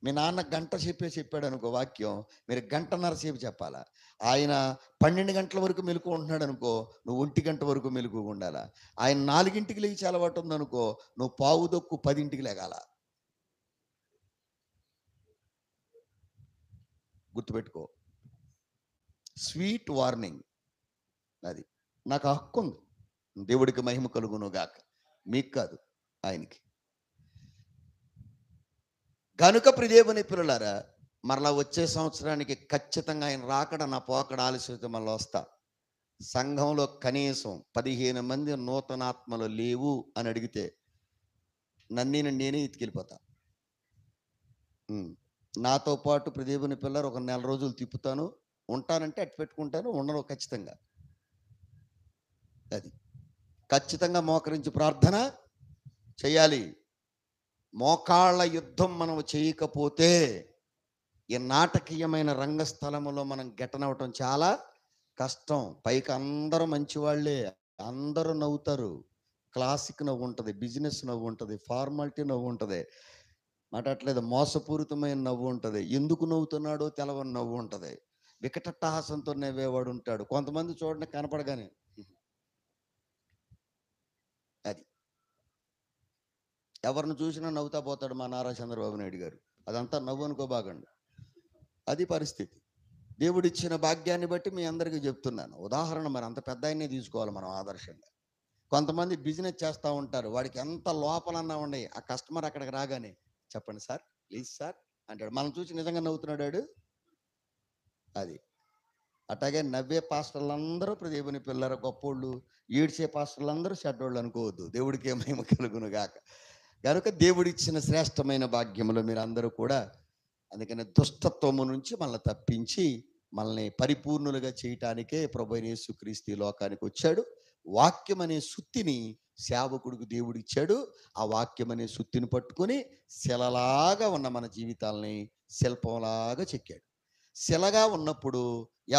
మీ నాన్న గంట చెప్పాడు అనుకో వాక్యం, మీరు గంటన్నర సేపు చెప్పాలా. ఆయన 12 గంటల వరకు మెలుకు ఉంటున్నాడు అనుకో, నువ్వు 1 గంట వరకు మెలుకు ఉండాలా. ఆయన 4ంటికి లేచి అలవాటు ఉందనుకో, నువ్వు 9:45 లేగాల. గుర్తుపెట్టుకో, స్వీట్ వార్నింగ్. అది నాకు హక్కు ఉంది. దేవుడికి మహిమ కలుగును గాక. మీకు కాదు, ఆయనకి. కనుక ప్రియదేవుని పిల్లలారా, మరలా వచ్చే సంవత్సరానికి ఖచ్చితంగా ఆయన రాకడ నా పోకడ ఆలస్యత మళ్ళీ వస్తా. సంఘంలో కనీసం 15 మంది నూతనాత్మలు లేవు అని అడిగితే నేనే ఎత్తుకెళ్ళిపోతా. నాతో పాటు ప్రియదేవుని పిల్లలు ఒక 4 రోజులు తిప్పుతాను. ఉంటానంటే అట్టు పెట్టుకుంటాను, ఉండను ఖచ్చితంగా. అది ఖచ్చితంగా మోకరించి ప్రార్థన చేయాలి. మోకాళ్ళ యుద్ధం మనం చేయకపోతే ఈ నాటకీయమైన రంగస్థలములో మనం గెటనవటం చాలా కష్టం. పైకి అందరూ మంచివాళ్లే, అందరూ నవ్వుతారు. క్లాసిక్ నవ్వు ఉంటుంది, బిజినెస్ నవ్వు ఉంటుంది, ఫార్మాలిటీ నవ్వు ఉంటుంది, మాట్లాడలేదు మోసపూరితమైన నవ్వు ఉంటుంది, ఎందుకు నవ్వుతున్నాడో తెలవని నవ్వు ఉంటుంది, వికటట్టహాసంతో నవ్వేవాడు ఉంటాడు. కొంతమంది చూడండి కనపడగానే అది ఎవరిని చూసినా నవ్వుతా పోతాడు మా నారా చంద్రబాబు నాయుడు గారు. అదంతా నవ్వు అనుకోబాగండి, అది పరిస్థితి. దేవుడిచ్చిన భాగ్యాన్ని బట్టి మీ అందరికీ చెప్తున్నాను. ఉదాహరణ మరి అంత పెద్ద ఆయనే తీసుకోవాలి మనం ఆదర్శంగా. కొంతమంది బిజినెస్ చేస్తూ ఉంటారు, వాడికి ఎంత లోపలన్నా ఉన్నాయి, ఆ కస్టమర్ అక్కడికి రాగానే చెప్పండి సార్, ప్లీజ్ సార్ అంటాడు. మనం చూసి నిజంగా నవ్వుతున్నాడు. అది అట్లాగే నవ్వే పాస్టర్లందరూ దేవుని పిల్లల గొప్పోళ్ళు, ఏడ్చే పాస్టర్లందరూ చెడ్డోళ్ళు అనుకోవద్దు. దేవుడికి ఏమేమ కలుగును గాక. కనుక దేవుడిచ్చిన శ్రేష్టమైన భాగ్యములు మీరు అందరూ కూడా, అందుకని దుష్టత్వము నుంచి మనల్ని తప్పించి మనల్ని పరిపూర్ణులుగా చేయటానికే ప్రభువైన యేసుక్రీస్తు ఈ లోకానికి వచ్చాడు. వాక్యం అనే సుత్తిని సేవకుడికి దేవుడు ఇచ్చాడు. ఆ వాక్యం అనే సుత్తిని పట్టుకొని శిలలాగా ఉన్న మన జీవితాలని శిల్పంలాగా చెక్కాడు. శిలగా ఉన్నప్పుడు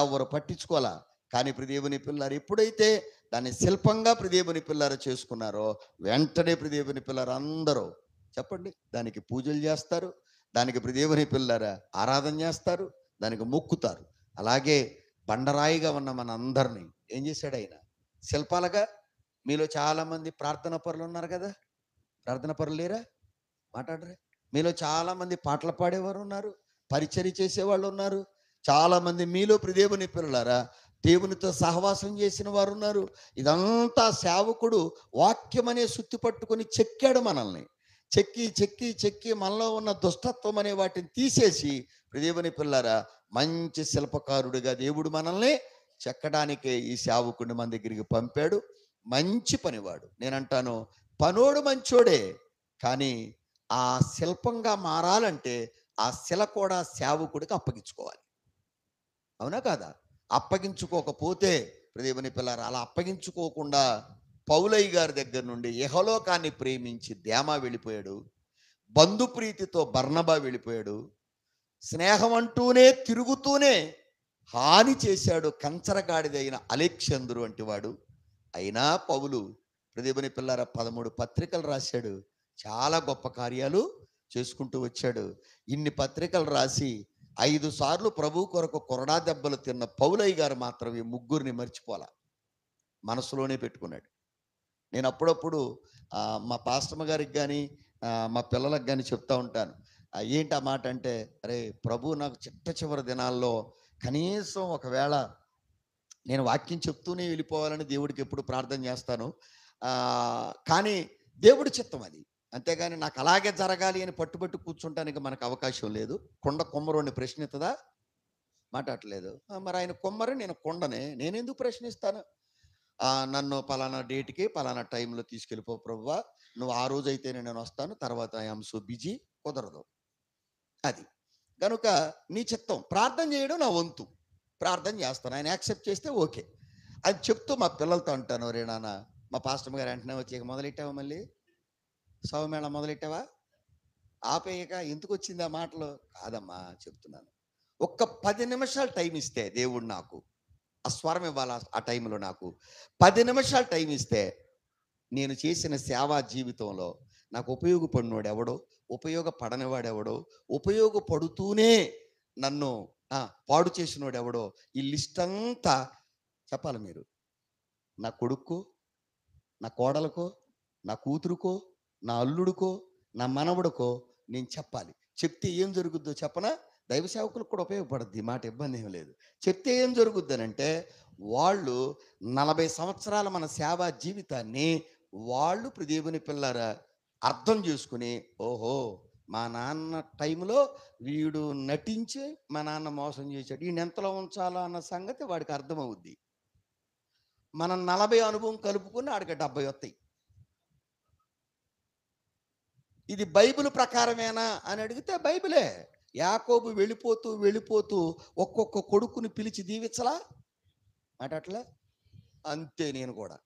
ఎవరు పట్టించుకోవాలా, కానీ ప్రియదేవుని పిల్లారు ఎప్పుడైతే దాన్ని శిల్పంగా ప్రియదేవుని పిల్లారు చేసుకున్నారో వెంటనే ప్రియదేవుని పిల్లారు అందరూ చెప్పండి దానికి పూజలు చేస్తారు, దానికి ప్రియదేవుని పిల్లారా ఆరాధన చేస్తారు, దానికి మొక్కుతారు. అలాగే బండరాయిగా ఉన్న మన అందరినీ ఏం చేశాడు ఆయన శిల్పాలుగా. మీలో చాలామంది ప్రార్థన పరులు ఉన్నారు కదా, ప్రార్థన పరులు లేరా? మాట్లాడరా. మీలో చాలామంది పాటలు పాడేవారు ఉన్నారు, పరిచర్య చేసేవాళ్ళు ఉన్నారు. చాలామంది మీలో ప్రియదేవుని పిల్లలారా దేవునితో సహవాసం చేసిన వారు ఉన్నారు. ఇదంతా సేవకుడు వాక్యం అనే సుత్తి పట్టుకొని చెక్కాడు మనల్ని. చెక్కి చెక్కి చెక్కి మనలో ఉన్న దుష్టత్వం అనే వాటిని తీసేసి, దేవుని పిల్లారా, మంచి శిల్పకారుడిగా దేవుడు మనల్ని చెక్కడానికే ఈ సేవకుడిని మన దగ్గరికి పంపాడు. మంచి పనివాడు. నేనంటాను, పనోడు మంచోడే, కానీ ఆ శిల్పంగా మారాలంటే ఆ శిల కూడా సేవకుడికి అప్పగించుకోవాలి. అవునా కాదా? అప్పగించుకోకపోతే, దేవుని పిల్లారా, అలా అప్పగించుకోకుండా పౌలయ్య గారి దగ్గర నుండి ఇహలోకాన్ని ప్రేమించి దేమా వెళ్ళిపోయాడు. బంధుప్రీతితో బర్నబా వెళ్ళిపోయాడు. స్నేహం అంటూనే తిరుగుతూనే హాని చేశాడు కంచరగాడిదైన అలెగ్జాందరు వంటి వాడు. అయినా పౌలు, దేవుని పిల్లారా, 13 పత్రికలు రాశాడు. చాలా గొప్ప కార్యాలు చేసుకుంటూ వచ్చాడు. ఇన్ని పత్రికలు రాసి 5 సార్లు ప్రభు కొరకు కొరడా దెబ్బలు తిన్న పౌలయ్య గారు మాత్రం ఈ ముగ్గురిని మర్చిపోలా, మనసులోనే పెట్టుకున్నాడు. నేను అప్పుడప్పుడు మా పాస్టమ్మ గారికి కానీ మా పిల్లలకు కానీ చెప్తా ఉంటాను. ఏంటి ఆ మాట అంటే, అరే ప్రభు నాకు చిట్ట చివరి దినాల్లో కనీసం ఒకవేళ నేను వాక్యం చెప్తూనే వెళ్ళిపోవాలని దేవుడికి ఎప్పుడు ప్రార్థన చేస్తాను. కానీ దేవుడి చిత్తం అది. అంతేగాని నాకు అలాగే జరగాలి అని పట్టుబట్టి కూర్చుంటానికి మనకు అవకాశం లేదు. కొండ కొమ్మరోని ప్రశ్నిస్తుందా? మాట్లాడలేదు. మరి ఆయన కొమ్మరి, నేను కొండనే, నేనెందుకు ప్రశ్నిస్తాను? నన్ను పలానా డేట్‌కి పలానా టైంలో తీసుకెళ్ళిపో ప్రభువా, నువ్వు ఆ రోజైతేనే నేను వస్తాను, తర్వాత ఐ యామ్ సో బిజీ, కుదరదు. అది కనుక నీ చిత్తం. ప్రార్థన చేయడం నా వంతు, ప్రార్థన చేస్తాను. ఆయన యాక్సెప్ట్ చేస్తే ఓకే. అది చెప్తూ మా పిల్లలతో అంటాను, రే నాన్న, మా పాస్టర్ గారు వెంటనే వచ్చి, ఇక మొదలెట్టావా, మళ్ళీ సౌమేళ మొదలెట్టావా, ఆపేయక ఎందుకు వచ్చింది ఆ మాటలు? కాదమ్మా చెప్తున్నాను. ఒక్క 10 నిమిషాలు టైం ఇస్తే దేవుడు నాకు ఆ స్వరం ఇవ్వాలి. ఆ టైంలో నాకు 10 నిమిషాలు టైం ఇస్తే నేను చేసిన సేవా జీవితంలో నాకు ఉపయోగపడినోడు ఎవడో, ఉపయోగపడనివాడు ఎవడో, ఉపయోగపడుతూనే నన్ను పాడు చేసినోడు ఎవడో, ఈ లిస్ట్ అంతా చెప్పాలి మీరు. నా కొడుక్కో, నా కోడలకో, నా కూతురుకో, నా అల్లుడికో, నా మనవడికో నేను చెప్పాలి. చెప్తే ఏం జరుగుద్దో చెప్పనా? దైవ సేవకులకు కూడా ఉపయోగపడుద్ది, మాట ఇబ్బంది ఏం లేదు. చెప్తే ఏం జరుగుద్దనంటే, వాళ్ళు 40 సంవత్సరాల మన సేవా జీవితాన్ని వాళ్ళు దేవుని పిల్లారా అర్థం చేసుకుని, ఓహో, మా నాన్న టైంలో వీడు నటించి మా నాన్న మోసం చేశాడు, ఈయన ఎంతలో ఉంచాలా అన్న సంగతి వాడికి అర్థమవుద్ది. మనం 40 అనుభవం కలుపుకుని ఆడికి 70 వస్తాయి. ఇది బైబిల్ ప్రకారమేనా అని అడిగితే బైబిలే. యాకోబు వెళ్ళిపోతూ వెళ్ళిపోతూ ఒక్కొక్క కొడుకుని పిలిచి దీవించలా మాటట్లా. అంతే నేను కూడా.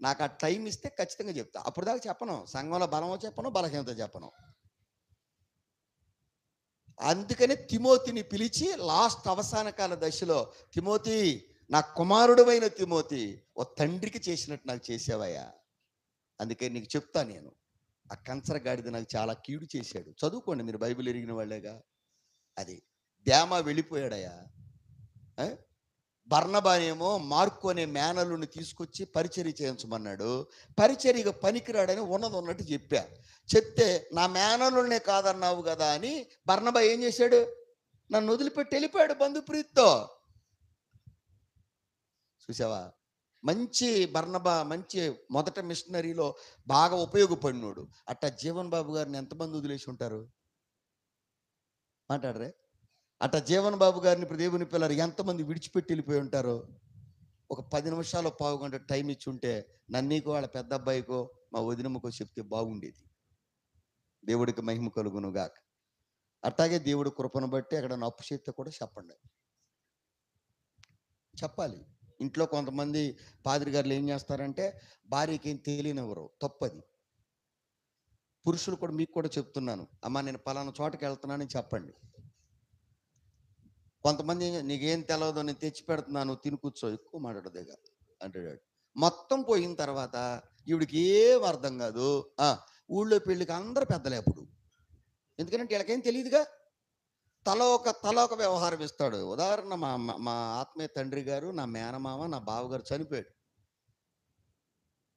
నాకు ఆ టైం ఇస్తే ఖచ్చితంగా చెప్తా. అప్పుడు దాకా చెప్పను. సంఘంలో బలమో చెప్పను, బలహీనత చెప్పను. అందుకని తిమోతిని పిలిచి లాస్ట్ అవసాన కాల దశలో, తిమోతి, నా కుమారుడువైన తిమోతి, ఓ తండ్రికి చేసినట్టు నాకు చేసావయ్యా. అందుకే నీకు చెప్తా నేను, ఆ కంచర గాడిద నాకు చాలా కీడు చేశాడు. చదువుకోండి మీరు, బైబిల్ ఎరిగిన వాళ్ళేగా. అది దేమా వెళ్ళిపోయాడయ్యా. బర్నబానేమో మార్కు అనే మేనలుని తీసుకొచ్చి పరిచర్య చేయించమన్నాడు. పరిచర్యగా పనికిరాడని ఉన్నది ఉన్నట్టు చెప్తే, నా మేనలునే కాదన్నావు కదా అని బర్నబా ఏం చేశాడు? నన్ను వదిలిపెట్టి వెళ్ళిపోయాడు బంధుప్రీతితో. చూసావా? మంచి బర్నబా, మంచి మొదట మిషనరీలో బాగా ఉపయోగపడినోడు. అట్టా జీవన్ బాబు గారిని ఎంతమంది వదిలేసి ఉంటారు? మాట్లాడరే. అట్టా జీవన్ బాబు గారిని ఇప్పుడు దేవుని పిల్లలు ఎంతమంది విడిచిపెట్టి వెళ్ళిపోయి ఉంటారో? ఒక 10 నిమిషాలు, పావుగంట టైం ఇచ్చి ఉంటే నన్నీకో, వాళ్ళ పెద్ద అబ్బాయికో, మా వదినమ్మకో చెప్తే బాగుండేది. దేవుడికి మహిమ కలుగును గాక. అట్లాగే దేవుడి కృపను బట్టి అక్కడ అప్పు చేస్తే కూడా చెప్పండి, చెప్పాలి. ఇంట్లో కొంతమంది పాదిరి గారులు ఏం చేస్తారంటే, భార్యకి ఏం తెలియనివ్వరు, తప్పది. పురుషులు కూడా మీకు కూడా చెప్తున్నాను, అమ్మా నేను పలానా చోటకి వెళ్తున్నానని చెప్పండి. కొంతమంది నీకేం తెలవదో నేను తెచ్చి పెడుతున్నాను, తిని కూర్చో, ఎక్కువ మాట్లాడదేగా అంటాడు. మొత్తం పోయిన తర్వాత ఈవిడికి ఏం అర్థం కాదు. ఊళ్ళో పెళ్ళికి అందరూ పెద్దలే అప్పుడు, ఎందుకంటే వీళ్ళకేం తెలియదుగా. తల ఒక వ్యవహారం ఇస్తాడు. ఉదాహరణ, మా ఆత్మీయ తండ్రి గారు, నా మేనమామ, నా బావగారు చనిపోయాడు.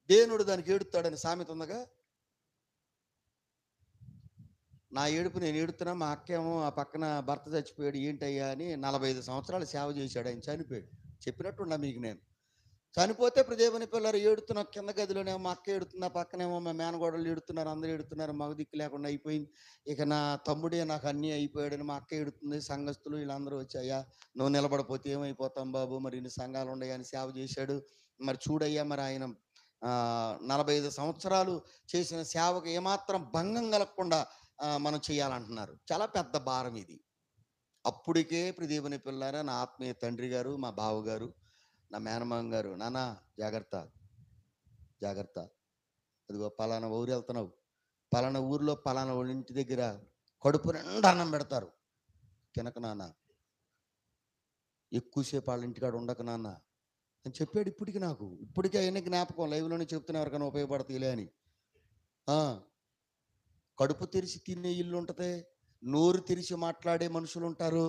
దేవుడు దానికి ఏడుస్తాడని సామెత ఉందగా. నా ఏడుపు నేను ఏడుతున్నా, మా అక్కేమో ఆ పక్కన భర్త చచ్చిపోయాడు ఏంటయ్యా అని 45 సంవత్సరాలు సేవ చేశాడు, ఆయన చనిపోయాడు. చెప్పినట్టున్నా మీకు నేను. చనిపోతే దేవుని పిల్లలు ఏడుతున్న కింద గదిలోనేమో మా అక్క ఏడుతున్నా, పక్కనేమో మా మేనగోడలు ఏడుతున్నారు, అందరూ ఏడుతున్నారు, మగ దిక్కు లేకుండా అయిపోయింది. ఇక నా తమ్ముడే నాకు అన్నీ అయిపోయాడని మా అక్క ఏడుతుంది. సంఘస్థులు వీళ్ళందరూ వచ్చి, అయ్యా నువ్వు నిలబడిపోతే ఏమైపోతాం బాబు, మరి ఇన్ని సంఘాలు ఉన్నాయని సేవ చేశాడు, మరి చూడయ్యా మరి ఆయన 45 సంవత్సరాలు చేసిన సేవకు ఏమాత్రం భంగం కలగకుండా మనం చేయాలంటున్నారు. చాలా పెద్ద భారం ఇది. అప్పటికే దేవుని పిల్లారా, నా ఆత్మీయ తండ్రి గారు, మా బావగారు, నా మేనమామ గారు, నాన్న జాగ్రత్త జాగ్రత్త, అదిగో పలానా ఊరు వెళ్తున్నావు, పలానా ఊరిలో పలానా వాళ్ళ ఇంటి దగ్గర కడుపు నిండా అన్నం పెడతారు, తినక నాన్న, ఎక్కువసేపు వాళ్ళ ఇంటికాడ ఉండక నాన్న అని చెప్పాడు. ఇప్పటికే అయిన జ్ఞాపకం, లైవ్లోనే చెప్తున్నా, ఎవరికైనా ఉపయోగపడతాయిలే అని. కడుపు తెరిచి తినే ఇల్లు ఉంటుంది, నోరు తెరిచి మాట్లాడే మనుషులు ఉంటారు,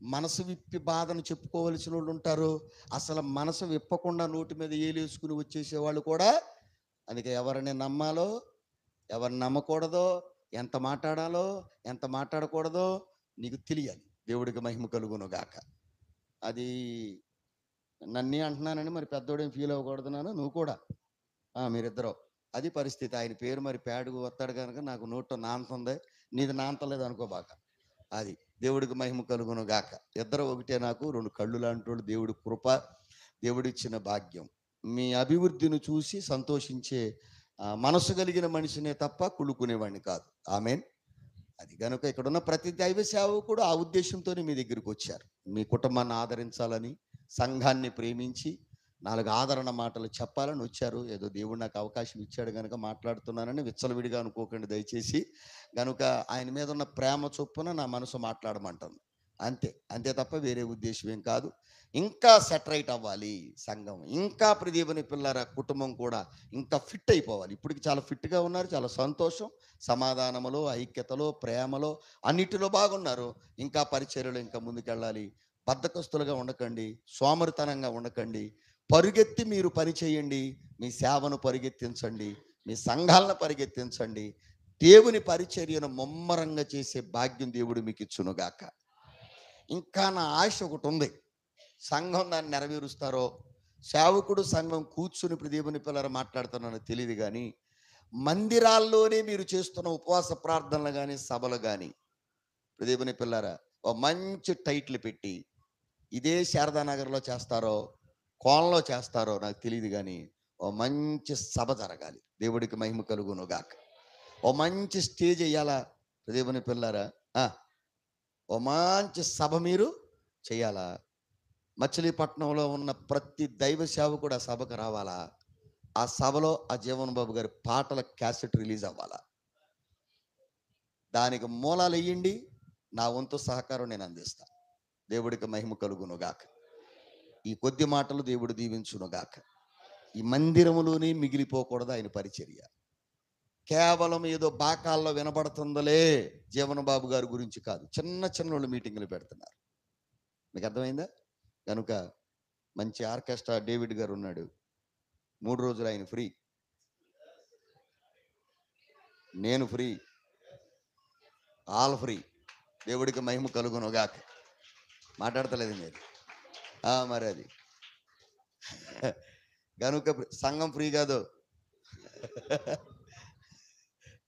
మనసు విప్పి బాధను చెప్పుకోవలసిన వాళ్ళు ఉంటారు, అసలు మనసు విప్పకుండా నోటి మీద ఏలేసుకుని వచ్చేసేవాళ్ళు కూడా. అందుకే ఎవరిని నమ్మాలో ఎవరిని నమ్మకూడదో, ఎంత మాట్లాడాలో ఎంత మాట్లాడకూడదో నీకు తెలియాలి. దేవుడికి మహిమ కలుగును గాక. అది నన్నే అంటున్నానని మరి పెద్దోడేం ఫీల్ అవ్వకూడదున్నాను, నువ్వు కూడా మీరిద్దరూ. అది పరిస్థితి. ఆయన పేరు మరి పేడుగు వస్తాడు కనుక నాకు నోట్లో నాంతుంది, నీది నాంతలేదు అనుకోబాక. అది దేవుడికి మహిమ కలుగును గాక. ఇద్దరు ఒకటే, నాకు రెండు కళ్ళు లాంటి వాళ్ళు. దేవుడి కృప, దేవుడిచ్చిన భాగ్యం. మీ అభివృద్ధిని చూసి సంతోషించే మనసు కలిగిన మనిషినే తప్ప కుళ్ళుకునేవాడిని కాదు. ఆమేన్. అది కనుక ఇక్కడున్న ప్రతి దైవ సేవకుడు ఆ ఉద్దేశంతోనే మీ దగ్గరికి వచ్చారు. మీ కుటుంబాన్ని ఆదరించాలని, సంఘాన్ని ప్రేమించి 4 ఆదరణ మాటలు చెప్పాలని వచ్చారు. ఏదో దేవుడు నాకు అవకాశం ఇచ్చాడు కనుక మాట్లాడుతున్నానని విచ్చలవిడిగా అనుకోకండి దయచేసి. కనుక ఆయన మీద ఉన్న ప్రేమ చొప్పున నా మనసు మాట్లాడమంటుంది, అంతే తప్ప వేరే ఉద్దేశం ఏం కాదు. ఇంకా సెటరైట్ అవ్వాలి సంఘం, ఇంకా దేవుని పిల్లల కుటుంబం కూడా ఇంకా ఫిట్ అయిపోవాలి. ఇప్పటికి చాలా ఫిట్గా ఉన్నారు, చాలా సంతోషం. సమాధానములో, ఐక్యతలో, ప్రేమలో అన్నిటిలో బాగున్నారు. ఇంకా పరిచర్యలు ఇంకా ముందుకెళ్ళాలి. బద్ధకస్తులుగా ఉండకండి, సోమరితనంగా ఉండకండి. పరుగెత్తి మీరు పని చేయండి, మీ సేవను పరిగెత్తించండి, మీ సంఘాలను పరిగెత్తించండి. దేవుని పరిచర్యను ముమ్మరంగా చేసే భాగ్యం దేవుడు మీకు ఇచ్చునుగాక. ఇంకా నా ఆశ ఒకటి ఉంది, సంఘం దాన్ని నెరవేరుస్తారో, సేవకుడు సంఘం కూర్చుని దేవుని పిల్లలు మాట్లాడుతున్నానో తెలియదు, కానీ మందిరాల్లోనే మీరు చేస్తున్న ఉపవాస ప్రార్థనలు కానీ సభలు కానీ దేవుని పిల్లరా ఓ మంచి టైటిల్ పెట్టి, ఇదే శారదానగర్లో చేస్తారో కోణంలో చేస్తారో నాకు తెలియదు, కానీ ఓ మంచి సభ జరగాలి. దేవుడికి మహిమ కలుగును గాక. ఓ మంచి స్టేజ్ వేయాలా దేవుని పిల్లారా, ఓ మంచి సభ మీరు చేయాలా. మచిలీపట్నంలో ఉన్న ప్రతి దైవ సేవకుడు ఆ సభకు రావాలా. ఆ సభలో ఆ జీవన్ బాబు గారి పాటల క్యాసెట్ రిలీజ్ అవ్వాలా. దానికి మూలాలు వేయండి, నా వంతు సహకారం నేను అందిస్తా. దేవుడికి మహిమ కలుగును గాక. ఈ కొద్ది మాటలు దేవుడు దీవించును గాక. ఈ మందిరములోనే మిగిలిపోకూడదు ఆయన పరిచర్య. కేవలం ఏదో బాకాల్లో వినబడుతుందలే జీవన్ బాబు గారి గురించి కాదు, చిన్న చిన్న మీటింగులు పెడుతున్నారు. మీకు అర్థమైందా? కనుక మంచి ఆర్కెస్ట్రా డేవిడ్ గారు ఉన్నాడు, 3 రోజులు ఆయన ఫ్రీ, నేను ఫ్రీ, ఆల్ ఫ్రీ. దేవుడికి మహిమ కలుగును గాక. మాట్లాడతలేదు మీరు మరి అది కనుక సంఘం ఫ్రీ కాదు.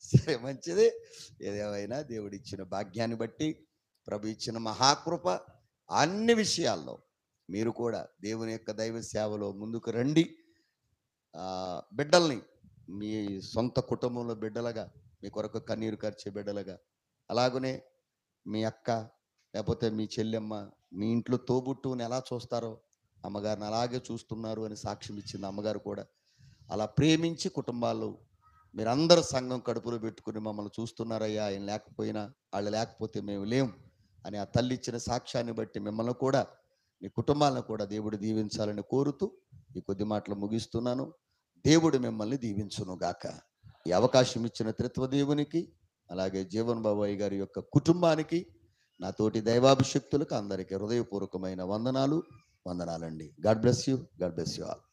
సరే, మంచిది. ఏదేమైనా దేవుడు ఇచ్చిన భాగ్యాన్ని బట్టి, ప్రభు ఇచ్చిన మహాకృప, అన్ని విషయాల్లో మీరు కూడా దేవుని యొక్క దైవ సేవలో ముందుకు రండి. బిడ్డల్ని మీ సొంత కుటుంబంలో బిడ్డలుగా, మీ కొరకు కన్నీరు కార్చే బిడ్డలుగా, అలాగనే మీ అక్క లేకపోతే మీ చెల్లెమ్మ మీ ఇంట్లో తోబుట్టుని ఎలా చూస్తారో అమ్మగారిని అలాగే చూస్తున్నారు అని సాక్ష్యం ఇచ్చింది అమ్మగారు కూడా. అలా ప్రేమించి కుటుంబాలు మీరందరూ సంఘం కడుపులో పెట్టుకుని మమ్మల్ని చూస్తున్నారయ్యా, ఆయన లేకపోయినా, వాళ్ళు లేకపోతే మేము లేం అని ఆ తల్లి ఇచ్చిన సాక్ష్యాన్ని బట్టి మిమ్మల్ని కూడా, మీ కుటుంబాలను కూడా దేవుడు దీవించాలని కోరుతూ ఈ కొద్ది మాటలు ముగిస్తున్నాను. దేవుడు మిమ్మల్ని దీవించును గాక. ఈ అవకాశం ఇచ్చిన త్రిత్వ దేవునికి, అలాగే జీవన్ బాబాయ్ గారి యొక్క కుటుంబానికి, నా తోటి దైవాభిషక్తులకు అందరికీ హృదయపూర్వకమైన వందనాలండి. God bless you. God bless you all.